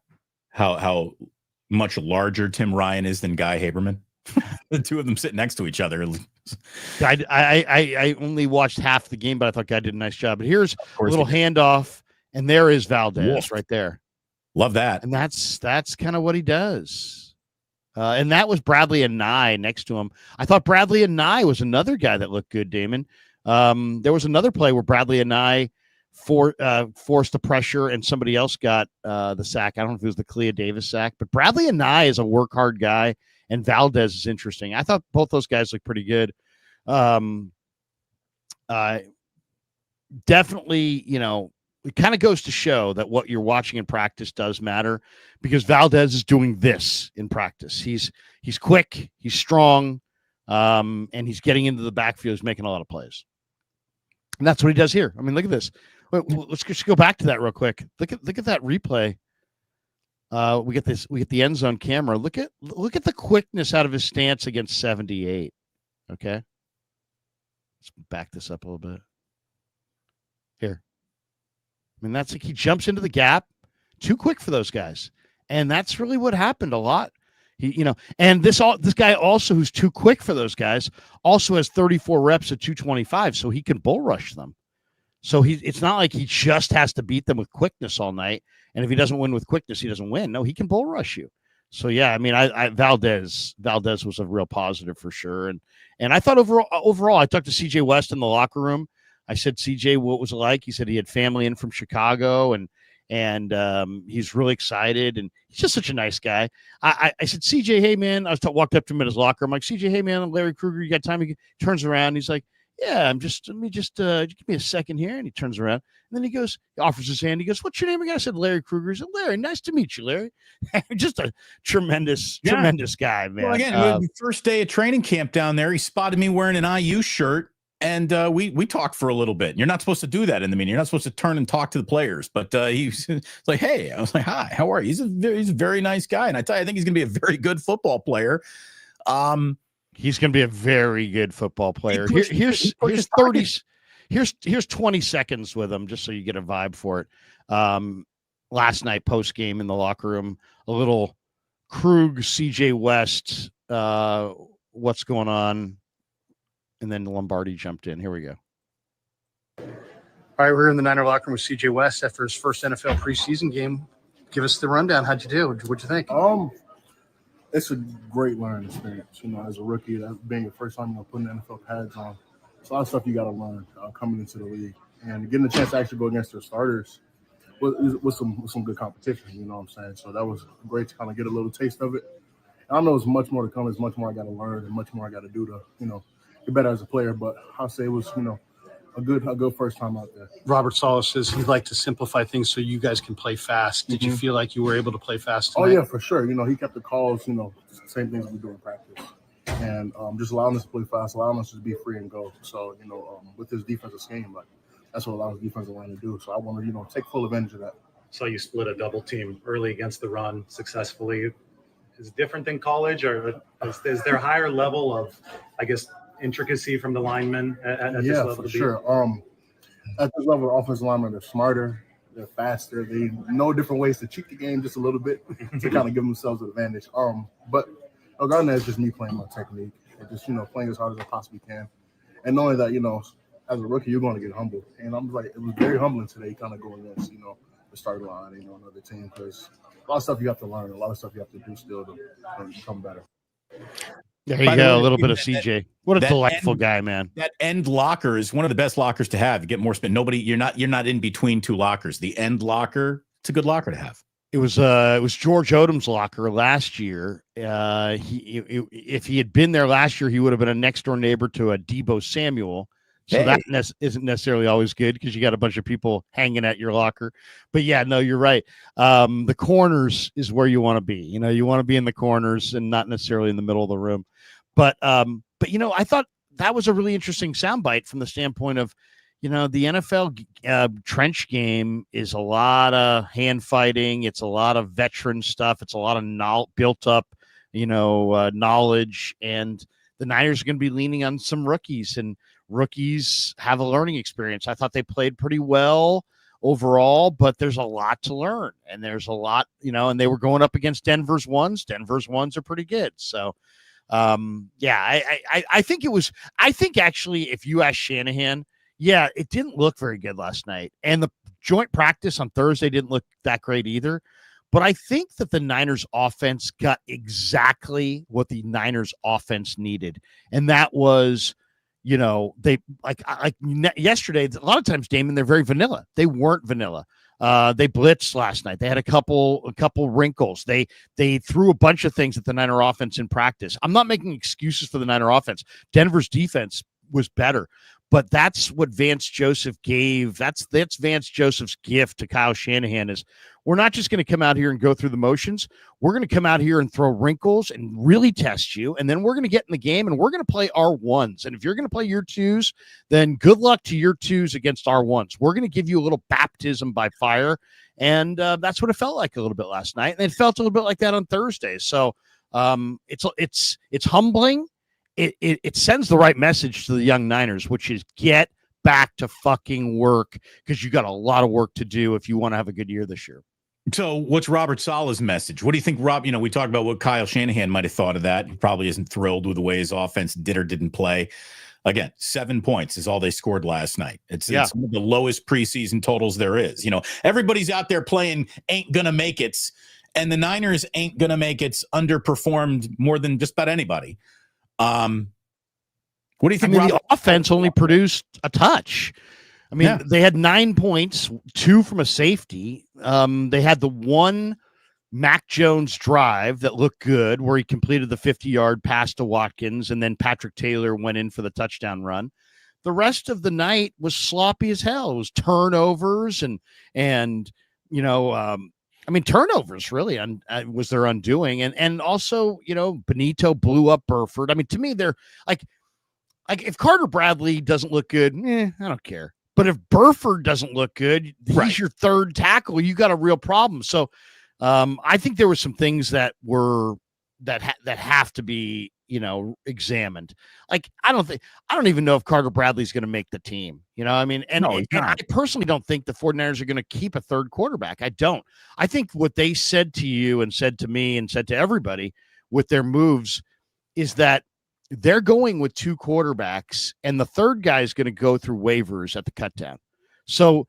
[SPEAKER 2] much larger Tim Ryan is than Guy Haberman? The two of them sitting next to each other.
[SPEAKER 1] I only watched half the game, but I thought Guy did a nice job. But here's a little handoff, and there is Valdez right there.
[SPEAKER 2] Love that.
[SPEAKER 1] And that's kind of what he does. And that was Bradley Annai next to him. I thought Bradley Annai was another guy that looked good, Damon. There was another play where Bradley Annai forced the pressure and somebody else got the sack. I don't know if it was the Clea Davis sack, but Bradley Annai is a work hard guy, and Valdez is interesting. I thought both those guys look pretty good. Definitely, you know, it kind of goes to show that what you're watching in practice does matter, because Valdez is doing this in practice. He's quick, he's strong, and he's getting into the backfield. He's making a lot of plays. And that's what he does here. I mean, look at this. Wait, let's just go back to that real quick. Look at that replay. We get the end zone camera. Look at the quickness out of his stance against 78. Okay. Let's back this up a little bit. Here. I mean, that's like he jumps into the gap too quick for those guys. And that's really what happened a lot. And this guy also, who's too quick for those guys, also has 34 reps at 225, so he can bull rush them. So it's not like he just has to beat them with quickness all night. And if he doesn't win with quickness, he doesn't win. No, he can bull rush you. So yeah, I mean, Valdez was a real positive for sure. And I thought overall, I talked to CJ West in the locker room. I said, CJ, what was it like? He said he had family in from Chicago, and he's really excited, and he's just such a nice guy. I said, CJ, hey man, walked up to him in his locker. I'm like, CJ, hey man, I'm Larry Krueger. You got time? He turns around. He's like, yeah, let me just give me a second here. And he turns around, and then he offers his hand. He goes, what's your name again? I said, Larry Krueger. He said, Larry, nice to meet you, Larry. Just a tremendous guy, man.
[SPEAKER 2] Well, again, first day of training camp down there, he spotted me wearing an IU shirt. And we talked for a little bit. You're not supposed to do that in the meeting. You're not supposed to turn and talk to the players. But he's like, hey, I was like, hi, how are you? He's a very nice guy. And I tell you, I think he's going to be a very good football player.
[SPEAKER 1] He's going to be a very good football player. Here's 20 seconds with him, just so you get a vibe for it. Last night, post game in the locker room, a little Krug, CJ West, what's going on? And then Lombardi jumped in. Here we go.
[SPEAKER 3] All right, we're in the Niner locker room with CJ West after his first NFL preseason game. Give us the rundown. How'd you do? What'd you think?
[SPEAKER 6] It's a great learning experience. As a rookie, that being your first time, putting NFL pads on. It's a lot of stuff you got to learn coming into the league, and getting the chance to actually go against their starters with some good competition. You know what I'm saying? So that was great to kind of get a little taste of it. And I know there's much more to come. There's much more I got to learn, and much more I got to do to get better as a player. But I'll say it was a good first time out there.
[SPEAKER 3] Robert Saleh says he'd like to simplify things so you guys can play fast. Did you feel like you were able to play fast tonight?
[SPEAKER 6] Oh, yeah, for sure. He kept the calls, same things we do in practice. And just allowing us to play fast, allowing us to be free and go. So, with this defensive scheme, that's what allows defensive line to do. So I want to, take full advantage of that.
[SPEAKER 7] So you split a double team early against the run successfully. Is it different than college, or is there a higher level of, I guess, intricacy from the linemen at this level?
[SPEAKER 6] For sure. At this level, the offensive linemen are smarter, they're faster, they know different ways to cheat the game just a little bit to kind of give themselves an advantage. But regarding that, it's just me playing my technique and just playing as hard as I possibly can, and knowing that as a rookie you're going to get humbled. And I'm like, it was very humbling today, kind of going against the starting line, another team, because a lot of stuff you have to learn, a lot of stuff you have to do still to become better.
[SPEAKER 1] There you go, a little bit of CJ. What a delightful guy, man.
[SPEAKER 2] That end locker is one of the best lockers to have. You get more spin. You're not in between two lockers. The end locker, it's a good locker to have.
[SPEAKER 1] It was George Odom's locker last year. If he had been there last year, he would have been a next door neighbor to a Deebo Samuel. So that isn't necessarily always good because you got a bunch of people hanging at your locker. But yeah, no, you're right. The corners is where you want to be. You want to be in the corners and not necessarily in the middle of the room. But I thought that was a really interesting soundbite from the standpoint of, the NFL trench game is a lot of hand fighting. It's a lot of veteran stuff. It's a lot of built up, knowledge. And the Niners are going to be leaning on some rookies, and rookies have a learning experience. I thought they played pretty well overall, but there's a lot to learn, and there's a lot, and they were going up against Denver's ones. Denver's ones are pretty good. So, I think actually, if you ask Shanahan, it didn't look very good last night. And the joint practice on Thursday didn't look that great either. But I think that the Niners offense got exactly what the Niners offense needed. And that was, they like yesterday, a lot of times, Damon, they're very vanilla. They weren't vanilla. They blitzed last night. They had a couple wrinkles. They threw a bunch of things at the Niner offense in practice. I'm not making excuses for the Niner offense. Denver's defense was better, but that's what Vance Joseph gave. That's Vance Joseph's gift to Kyle Shanahan is, we're not just going to come out here and go through the motions. We're going to come out here and throw wrinkles and really test you. And then we're going to get in the game and we're going to play our ones. And if you're going to play your twos, then good luck to your twos against our ones. We're going to give you a little baptism by fire. And that's what it felt like a little bit last night. And it felt a little bit like that on Thursday. So it's humbling. It sends the right message to the young Niners, which is get back to fucking work, because you got a lot of work to do if you want to have a good year this year.
[SPEAKER 2] So what's Robert Saleh's message? What do you think, Rob? We talked about what Kyle Shanahan might have thought of that. He probably isn't thrilled with the way his offense did or didn't play. Again, 7 points is all they scored last night. It's one of the lowest preseason totals there is. Everybody's out there playing ain't gonna make it, and the Niners ain't gonna make it underperformed more than just about anybody. What do you think?
[SPEAKER 1] The offense only produced a touch. They had 9 points, 2 from a safety. They had the one Mac Jones drive that looked good where he completed the 50-yard pass to Watkins, and then Patrick Taylor went in for the touchdown run. The rest of the night was sloppy as hell. It was turnovers and turnovers really was their undoing. And also, Benito blew up Burford. To me, they're like if Carter Bradley doesn't look good, I don't care. But if Burford doesn't look good, he's your third tackle. You got a real problem. So I think there were some things that were that have to be examined. I don't even know if Carter Bradley's going to make the team. And I personally don't think the 49ers are going to keep a third quarterback. I don't. I think what they said to you and said to me and said to everybody with their moves is that they're going with 2 quarterbacks, and the third guy is going to go through waivers at the cutdown. So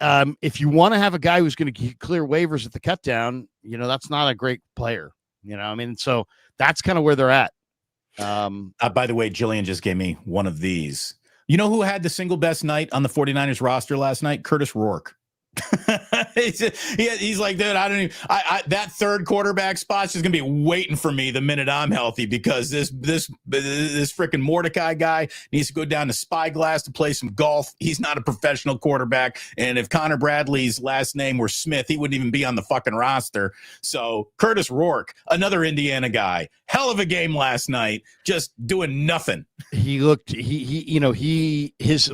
[SPEAKER 1] if you want to have a guy who's going to clear waivers at the cut down, that's not a great player. I mean, so that's kind of where they're at.
[SPEAKER 2] By the way, Jillian just gave me one of these. You know who had the single best night on the 49ers roster last night? Curtis Rourke. he's like, dude, I don't even. That third quarterback spot's just gonna be waiting for me the minute I'm healthy, because this freaking Mordecai guy needs to go down to Spyglass to play some golf. He's not a professional quarterback, and if Connor Bradley's last name were Smith, he wouldn't even be on the fucking roster. So Curtis Rourke, another Indiana guy, hell of a game last night, just doing nothing.
[SPEAKER 1] He looked. His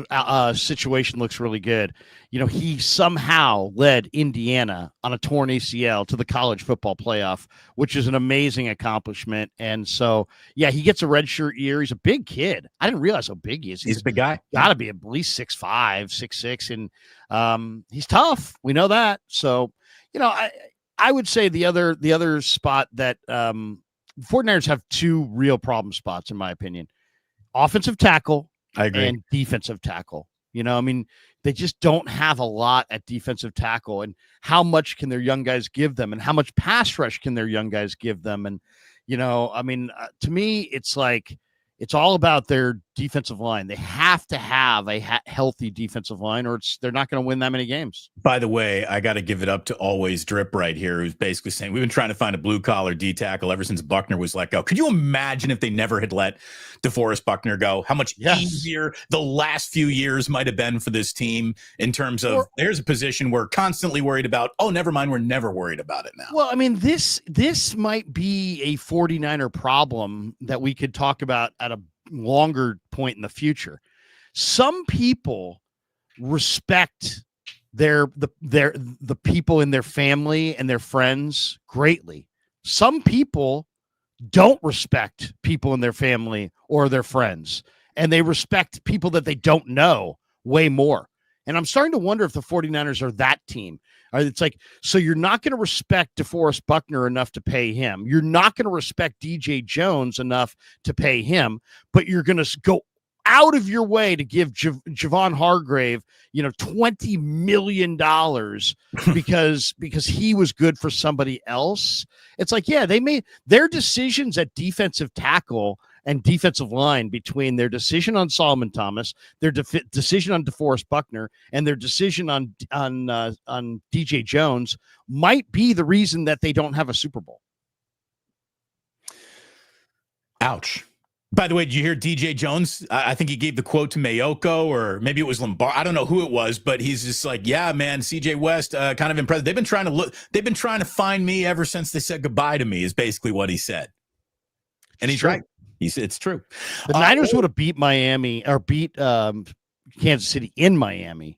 [SPEAKER 1] situation looks really good. He somehow led Indiana on a torn ACL to the college football playoff, which is an amazing accomplishment. And so, yeah, he gets a redshirt year. He's a big kid. I didn't realize how big he is.
[SPEAKER 2] He's a big guy.
[SPEAKER 1] Got to be at least 6'5", 6'6", and he's tough. We know that. So, I would say the other spot that 49ers have two real problem spots, in my opinion: offensive tackle,
[SPEAKER 2] I agree,
[SPEAKER 1] and defensive tackle. They just don't have a lot at defensive tackle, and how much can their young guys give them, and how much pass rush can their young guys give them? And, to me, it's like, it's all about their defensive line. They have to have a healthy defensive line, or they're not going to win that many games.
[SPEAKER 2] By the way, I got to give it up to Always Drip right here, who's basically saying we've been trying to find a blue collar D tackle ever since Buckner was let go. Could you imagine if they never had let DeForest Buckner go? How much easier the last few years might have been for this team in terms of there's a position we're constantly worried about. Oh, never mind. We're never worried about it now.
[SPEAKER 1] Well, I mean, this might be a 49er problem that we could talk about at a longer point in the future. Some people respect the people in their family and their friends greatly. Some people don't respect people in their family or their friends, and they respect people that they don't know way more. And I'm starting to wonder if the 49ers are that team. It's like, so you're not going to respect DeForest Buckner enough to pay him. You're not going to respect DJ Jones enough to pay him, but you're going to go out of your way to give Javon Hargrave, $20 million because he was good for somebody else. It's like, yeah, they made their decisions at defensive tackle and defensive line, between their decision on Solomon Thomas, their decision on DeForest Buckner, and their decision on DJ Jones, might be the reason that they don't have a Super Bowl.
[SPEAKER 2] Ouch. By the way, did you hear DJ Jones? I think he gave the quote to Mayoko, or maybe it was Lombard. I don't know who it was, but he's just like, yeah, man, CJ West, kind of impressed. They've been trying to find me ever since they said goodbye to me, is basically what he said. And he's right. It's true.
[SPEAKER 1] The Niners would have beat Miami, or beat Kansas City in Miami,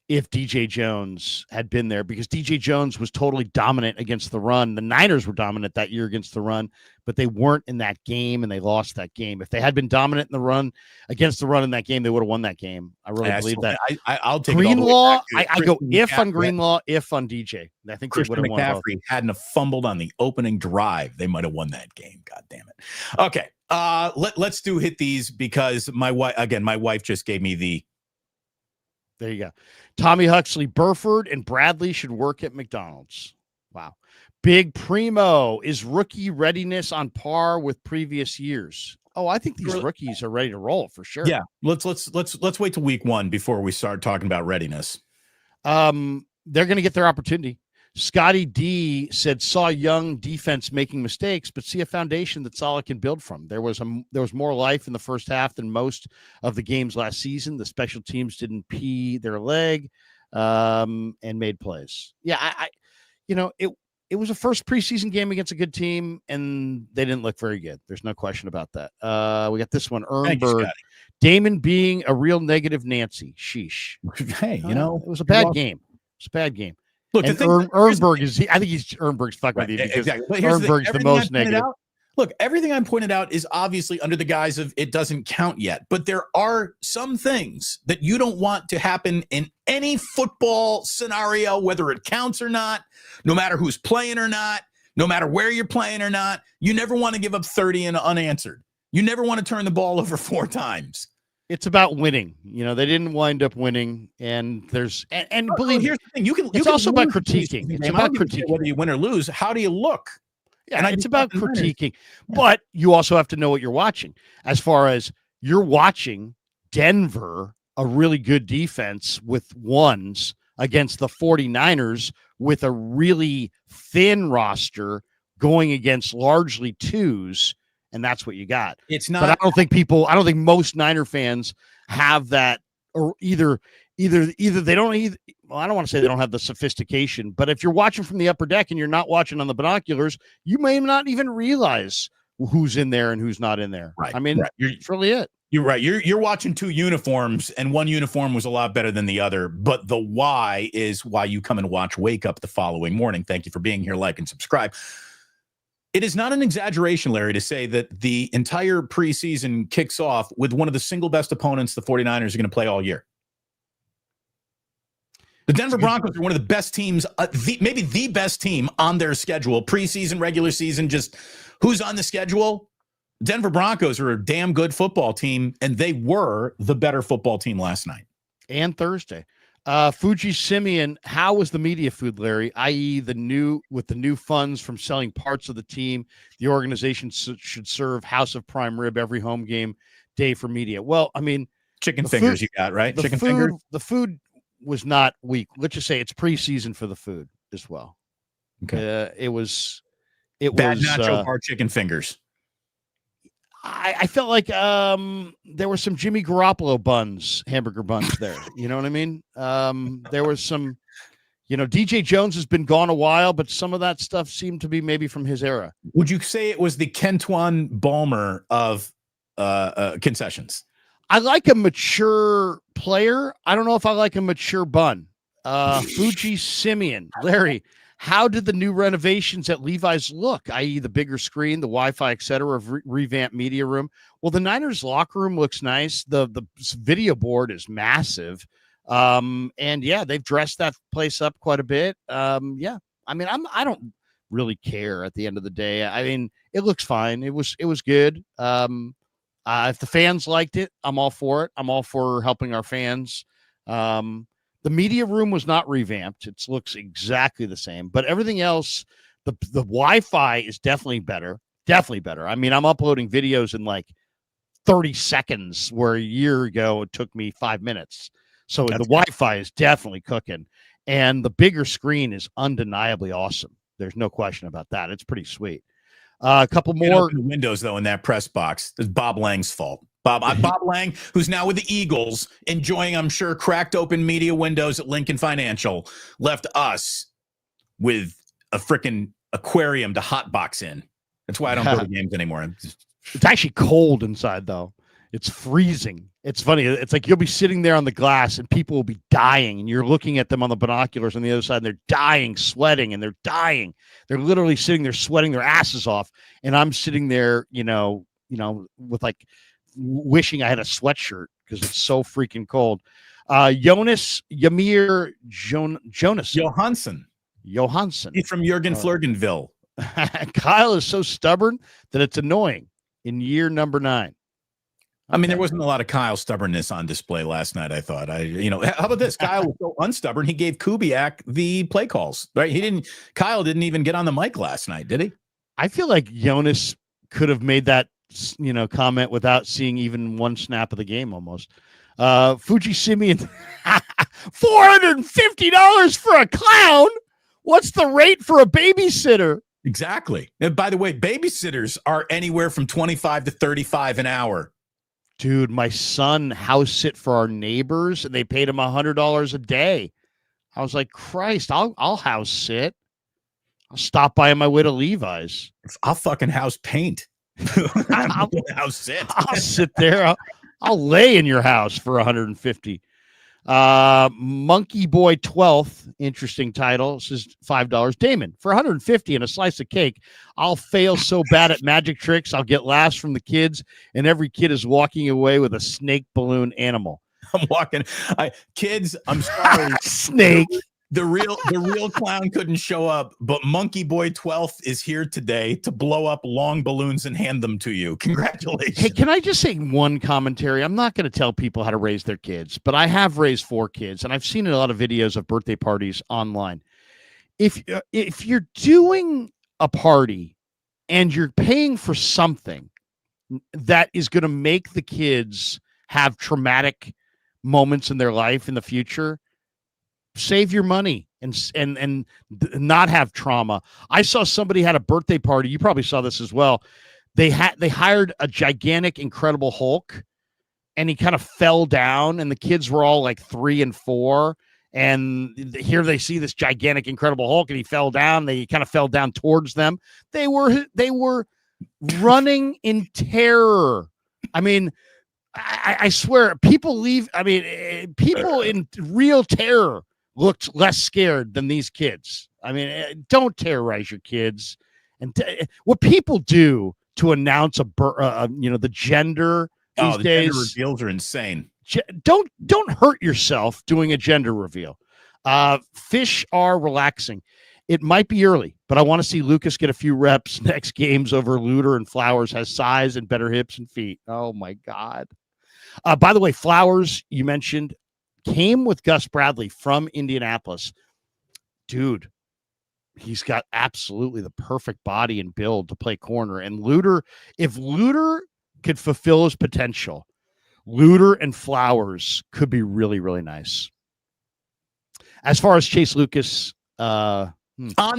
[SPEAKER 1] if DJ Jones had been there, because DJ Jones was totally dominant against the run. The Niners were dominant that year against the run, but they weren't in that game, and they lost that game. If they had been dominant in the run, against the run in that game, they would have won that game. I really believe that.
[SPEAKER 2] I'll take
[SPEAKER 1] Greenlaw. I go if on Greenlaw, if on DJ. I think
[SPEAKER 2] Christian McCaffrey hadn't have fumbled on the opening drive, they might have won that game. God damn it. Okay. Let's hit these, because my wife just gave me the.
[SPEAKER 1] There you go. Tommy Huxley, Burford and Bradley should work at McDonald's. Wow. Big Primo, is rookie readiness on par with previous years? Oh, I think these rookies are ready to roll for sure.
[SPEAKER 2] Yeah. Let's wait till week 1 before we start talking about readiness.
[SPEAKER 1] They're going to get their opportunity. Scotty D said, saw young defense making mistakes, but see a foundation that Saleh can build from. There was more life in the first half than most of the games last season. The special teams didn't pee their leg and made plays. Yeah, it was a first preseason game against a good team, and they didn't look very good. There's no question about that. We got this one, Ernberg. Damon being a real negative Nancy. Sheesh.
[SPEAKER 2] Hey,
[SPEAKER 1] it was a bad game. It's a bad game. Look, and Ernberg Ernberg's fucking with you, because exactly. Ernberg's the most negative.
[SPEAKER 2] Look, everything I'm pointing out is obviously under the guise of it doesn't count yet, but there are some things that you don't want to happen in any football scenario, whether it counts or not, no matter who's playing or not, no matter where you're playing or not. You never want to give up 30 and unanswered. You never want to turn the ball over 4 times.
[SPEAKER 1] It's about winning. They didn't wind up winning, and there's and believe
[SPEAKER 2] here's the thing: you
[SPEAKER 1] it's
[SPEAKER 2] can
[SPEAKER 1] also about
[SPEAKER 2] lose the
[SPEAKER 1] critiquing.
[SPEAKER 2] preseason
[SPEAKER 1] It's
[SPEAKER 2] game.
[SPEAKER 1] about
[SPEAKER 2] I don't give a shit
[SPEAKER 1] critiquing.
[SPEAKER 2] whether you win or lose. How do you look?
[SPEAKER 1] Yeah,
[SPEAKER 2] And
[SPEAKER 1] it's about critiquing, but you also have to know what you're watching. As far as you're watching Denver, a really good defense with ones against the 49ers with a really thin roster going against largely twos, and that's what you got.
[SPEAKER 2] It's
[SPEAKER 1] But I
[SPEAKER 2] not.
[SPEAKER 1] don't think most Niner fans have that, or either they don't well, I don't want to say they don't have the sophistication, but if you're watching from the upper deck and you're not watching on the binoculars, you may not even realize who's in there and who's not in there.
[SPEAKER 2] Right.
[SPEAKER 1] I mean,
[SPEAKER 2] right.
[SPEAKER 1] it's really it.
[SPEAKER 2] You're right. You're watching two uniforms, and one uniform was a lot better than the other. But the why is why you come and watch Wake Up the following morning. Thank you for being here. Like and subscribe. It is not an exaggeration, Larry, to say that the entire preseason kicks off with one of the single best opponents the 49ers are going to play all year. The Denver Broncos are one of the best teams, maybe the best team on their schedule. Preseason, regular season, just who's on the schedule? Denver Broncos are a damn good football team, and they were the better football team last night.
[SPEAKER 1] And Thursday. Fuji Simeon, how was the media food, Larry? I.e., with the new funds from selling parts of the team, the organization should serve House of Prime Rib every home game day for media. Well, I mean,
[SPEAKER 2] chicken fingers you got, right? Chicken fingers.
[SPEAKER 1] The food was not weak. Let's just say it's preseason for the food as well.
[SPEAKER 2] Okay.
[SPEAKER 1] It was
[SPEAKER 2] bad nacho bar chicken fingers.
[SPEAKER 1] I felt like there were some Jimmy Garoppolo hamburger buns there. You know what I mean? There was some, DJ Jones has been gone a while, but some of that stuff seemed to be maybe from his era.
[SPEAKER 2] Would you say it was the Kentuan Balmer of concessions?
[SPEAKER 1] I like a mature player. I don't know if I like a mature bun. Fuji Simeon, Larry, how did the new renovations at Levi's look, i.e. the bigger screen, the Wi-Fi, et cetera, of revamped media room? Well, the Niners locker room looks nice. The video board is massive. And yeah, they've dressed that place up quite a bit. Yeah, I mean, I don't really care at the end of the day. I mean, it looks fine. It was good. If the fans liked it, I'm all for it. I'm all for helping our fans. The media room was not revamped. It looks exactly the same, but everything else, the Wi-Fi is definitely better. Definitely better. I mean, I'm uploading videos in like 30 seconds where a year ago it took me 5 minutes. So the Wi-Fi is definitely cooking, and the bigger screen is undeniably awesome. There's no question about that. It's pretty sweet. A couple more
[SPEAKER 2] windows though in that press box. It's Bob Lang's fault. Bob Lang, who's now with the Eagles, enjoying, I'm sure, cracked open media windows at Lincoln Financial, left us with a freaking aquarium to hotbox in. That's why I don't go to games anymore.
[SPEAKER 1] It's actually cold inside, though. It's freezing. It's funny. It's like you'll be sitting there on the glass and people will be dying, and you're looking at them on the binoculars on the other side, and they're dying, sweating, and they're dying. They're literally sitting there sweating their asses off, and I'm sitting there, with like wishing I had a sweatshirt because it's so freaking cold. Jonas Johansson.
[SPEAKER 2] He's from Jurgen Flurgenville.
[SPEAKER 1] Kyle is so stubborn that it's annoying in year number 9.
[SPEAKER 2] I mean, there wasn't a lot of Kyle stubbornness on display last night, I thought. How about this? Kyle was so unstubborn, he gave Kubiak the play calls, right? Kyle didn't even get on the mic last night, did he?
[SPEAKER 1] I feel like Jonas could have made that, comment without seeing even one snap of the game almost. Fuji Simeon, $450 for a clown. What's the rate for a babysitter?
[SPEAKER 2] Exactly. And by the way, babysitters are anywhere from 25 to 35 an hour.
[SPEAKER 1] Dude, my son house sit for our neighbors, and they paid him $100 a day. I was like, Christ, I'll house sit. I'll stop by on my way to Levi's.
[SPEAKER 2] I'll fucking house paint. I'll sit.
[SPEAKER 1] I'll sit there. I'll lay in your house for $150. Monkey Boy 12th, interesting title. This is $5. Damon, for $150 and a slice of cake, I'll fail so bad at magic tricks, I'll get laughs from the kids, and every kid is walking away with a snake balloon animal.
[SPEAKER 2] I'm sorry.
[SPEAKER 1] Snake.
[SPEAKER 2] The real clown couldn't show up, but Monkey Boy 12th is here today to blow up long balloons and hand them to you. Congratulations.
[SPEAKER 1] Hey, can I just say one commentary? I'm not going to tell people how to raise their kids, but I have raised 4 kids, and I've seen a lot of videos of birthday parties online. If you're doing a party and you're paying for something that is going to make the kids have traumatic moments in their life in the future, save your money and not have trauma. I saw somebody had a birthday party. You probably saw this as well. They hired a gigantic Incredible Hulk, and he kind of fell down, and the kids were all like 3 and 4. And here they see this gigantic Incredible Hulk, and he fell down. They kind of fell down towards them. They were running in terror. I mean, I swear, people leave. I mean, people in real terror looked less scared than these kids. I mean, don't terrorize your kids. And what people do to announce the gender these days,
[SPEAKER 2] gender reveals are insane.
[SPEAKER 1] Don't hurt yourself doing a gender reveal. Fish are relaxing. It might be early, but I want to see Lucas get a few reps next games over Luter, and Flowers has size and better hips and feet. Oh my God. By the way, Flowers, you mentioned, came with Gus Bradley from Indianapolis. Dude, he's got absolutely the perfect body and build to play corner. And Luter, if Luter could fulfill his potential, Luter and Flowers could be really, really nice. As far as Chase Lucas,
[SPEAKER 2] on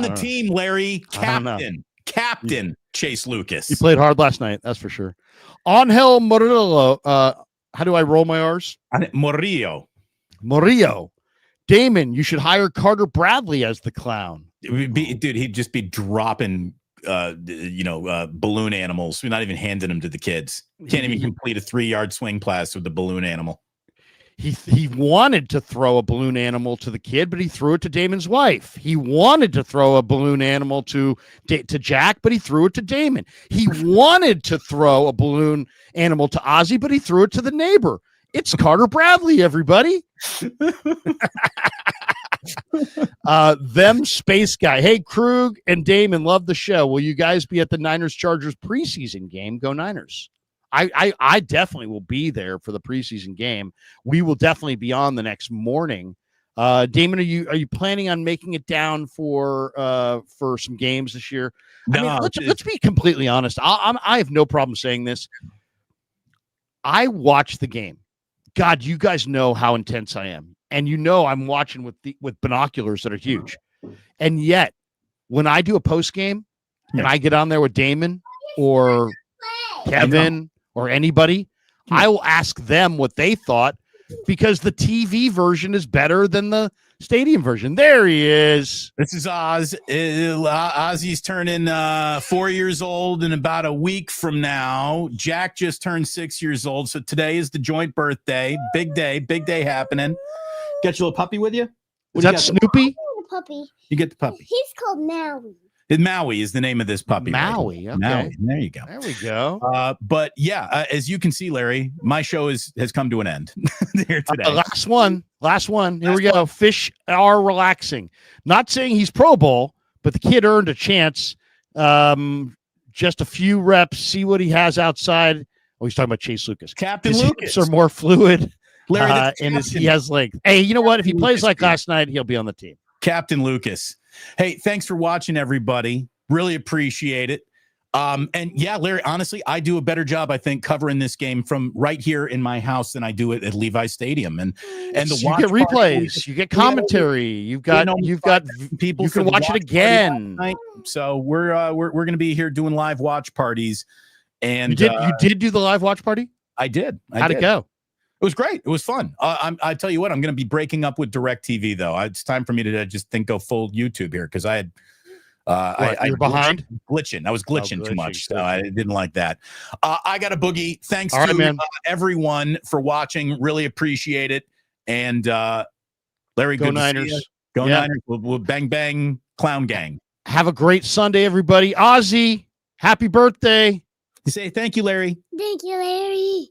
[SPEAKER 2] the team, Larry, Captain Chase Lucas.
[SPEAKER 1] He played hard last night, that's for sure. Angel Murillo, how do I roll my R's? Murillo. Damon, you should hire Carter Bradley as the clown.
[SPEAKER 2] He'd just be dropping balloon animals. We're not even handing them to the kids. Can't even complete a 3-yard swing pass with the balloon animal.
[SPEAKER 1] He wanted to throw a balloon animal to the kid, but he threw it to Damon's wife. He wanted to throw a balloon animal to Jack, but he threw it to Damon. He wanted to throw a balloon animal to Ozzy, but he threw it to the neighbor. It's Carter Bradley, everybody. Them space guy. Hey, Krug and Damon, love the show. Will you guys be at the Niners-Chargers preseason game? Go Niners. I definitely will be there for the preseason game. We will definitely be on the next morning. Damon, are you planning on making it down for some games this year?
[SPEAKER 2] No,
[SPEAKER 1] I mean, let's be completely honest. I have no problem saying this. I watch the game. God, you guys know how intense I am, and you know I'm watching with binoculars that are huge. And yet, when I do a post game and I get on there with Damon or Kevin or anybody, I will ask them what they thought, because the TV version is better than the stadium version. There he is.
[SPEAKER 2] This is Oz. Ozzy's turning 4 years old in about a week from now. Jack just turned 6 years old. So today is the joint birthday. Big day happening. Got your little puppy with you?
[SPEAKER 1] Is that Snoopy?
[SPEAKER 8] The puppy.
[SPEAKER 2] You get the puppy.
[SPEAKER 8] He's called Maui.
[SPEAKER 2] Maui is the name of this puppy.
[SPEAKER 1] Maui.
[SPEAKER 2] Right?
[SPEAKER 1] Okay.
[SPEAKER 2] Maui. There you go.
[SPEAKER 1] There we go.
[SPEAKER 2] But yeah, as you can see, Larry, my show has come to an end here today.
[SPEAKER 1] Last one. Here we go. Fish are relaxing. Not saying he's Pro Bowl, but the kid earned a chance. Just a few reps. See what he has outside. Oh, he's talking about Chase Lucas.
[SPEAKER 2] Captain
[SPEAKER 1] His
[SPEAKER 2] Lucas
[SPEAKER 1] hips are more fluid.
[SPEAKER 2] Larry,
[SPEAKER 1] and he has length. Hey, you know what? If he plays like last night, he'll be on the team.
[SPEAKER 2] Captain Lucas. Hey, thanks for watching, everybody. Really appreciate it. And yeah, Larry, honestly, I do a better job, I think, covering this game from right here in my house than I do it at Levi Stadium. And the
[SPEAKER 1] you get replays, you get commentary, you've got people. You can watch it again.
[SPEAKER 2] So we're going to be here doing live watch parties. And
[SPEAKER 1] you did do the live watch party?
[SPEAKER 2] I did.
[SPEAKER 1] How'd it go?
[SPEAKER 2] It was great. It was fun. I tell you what, I'm going to be breaking up with DirecTV though. It's time for me to just go full YouTube here, because I had
[SPEAKER 1] you're behind
[SPEAKER 2] glitching. I was glitching too much, so I didn't like that. I got a boogie. Thanks
[SPEAKER 1] to
[SPEAKER 2] everyone for watching. Really appreciate it. And Larry,
[SPEAKER 1] go
[SPEAKER 2] good
[SPEAKER 1] Niners.
[SPEAKER 2] To see you. Go Niners. We'll bang bang clown gang.
[SPEAKER 1] Have a great Sunday, everybody. Ozzy, happy birthday.
[SPEAKER 2] You say thank you, Larry.
[SPEAKER 8] Thank you, Larry.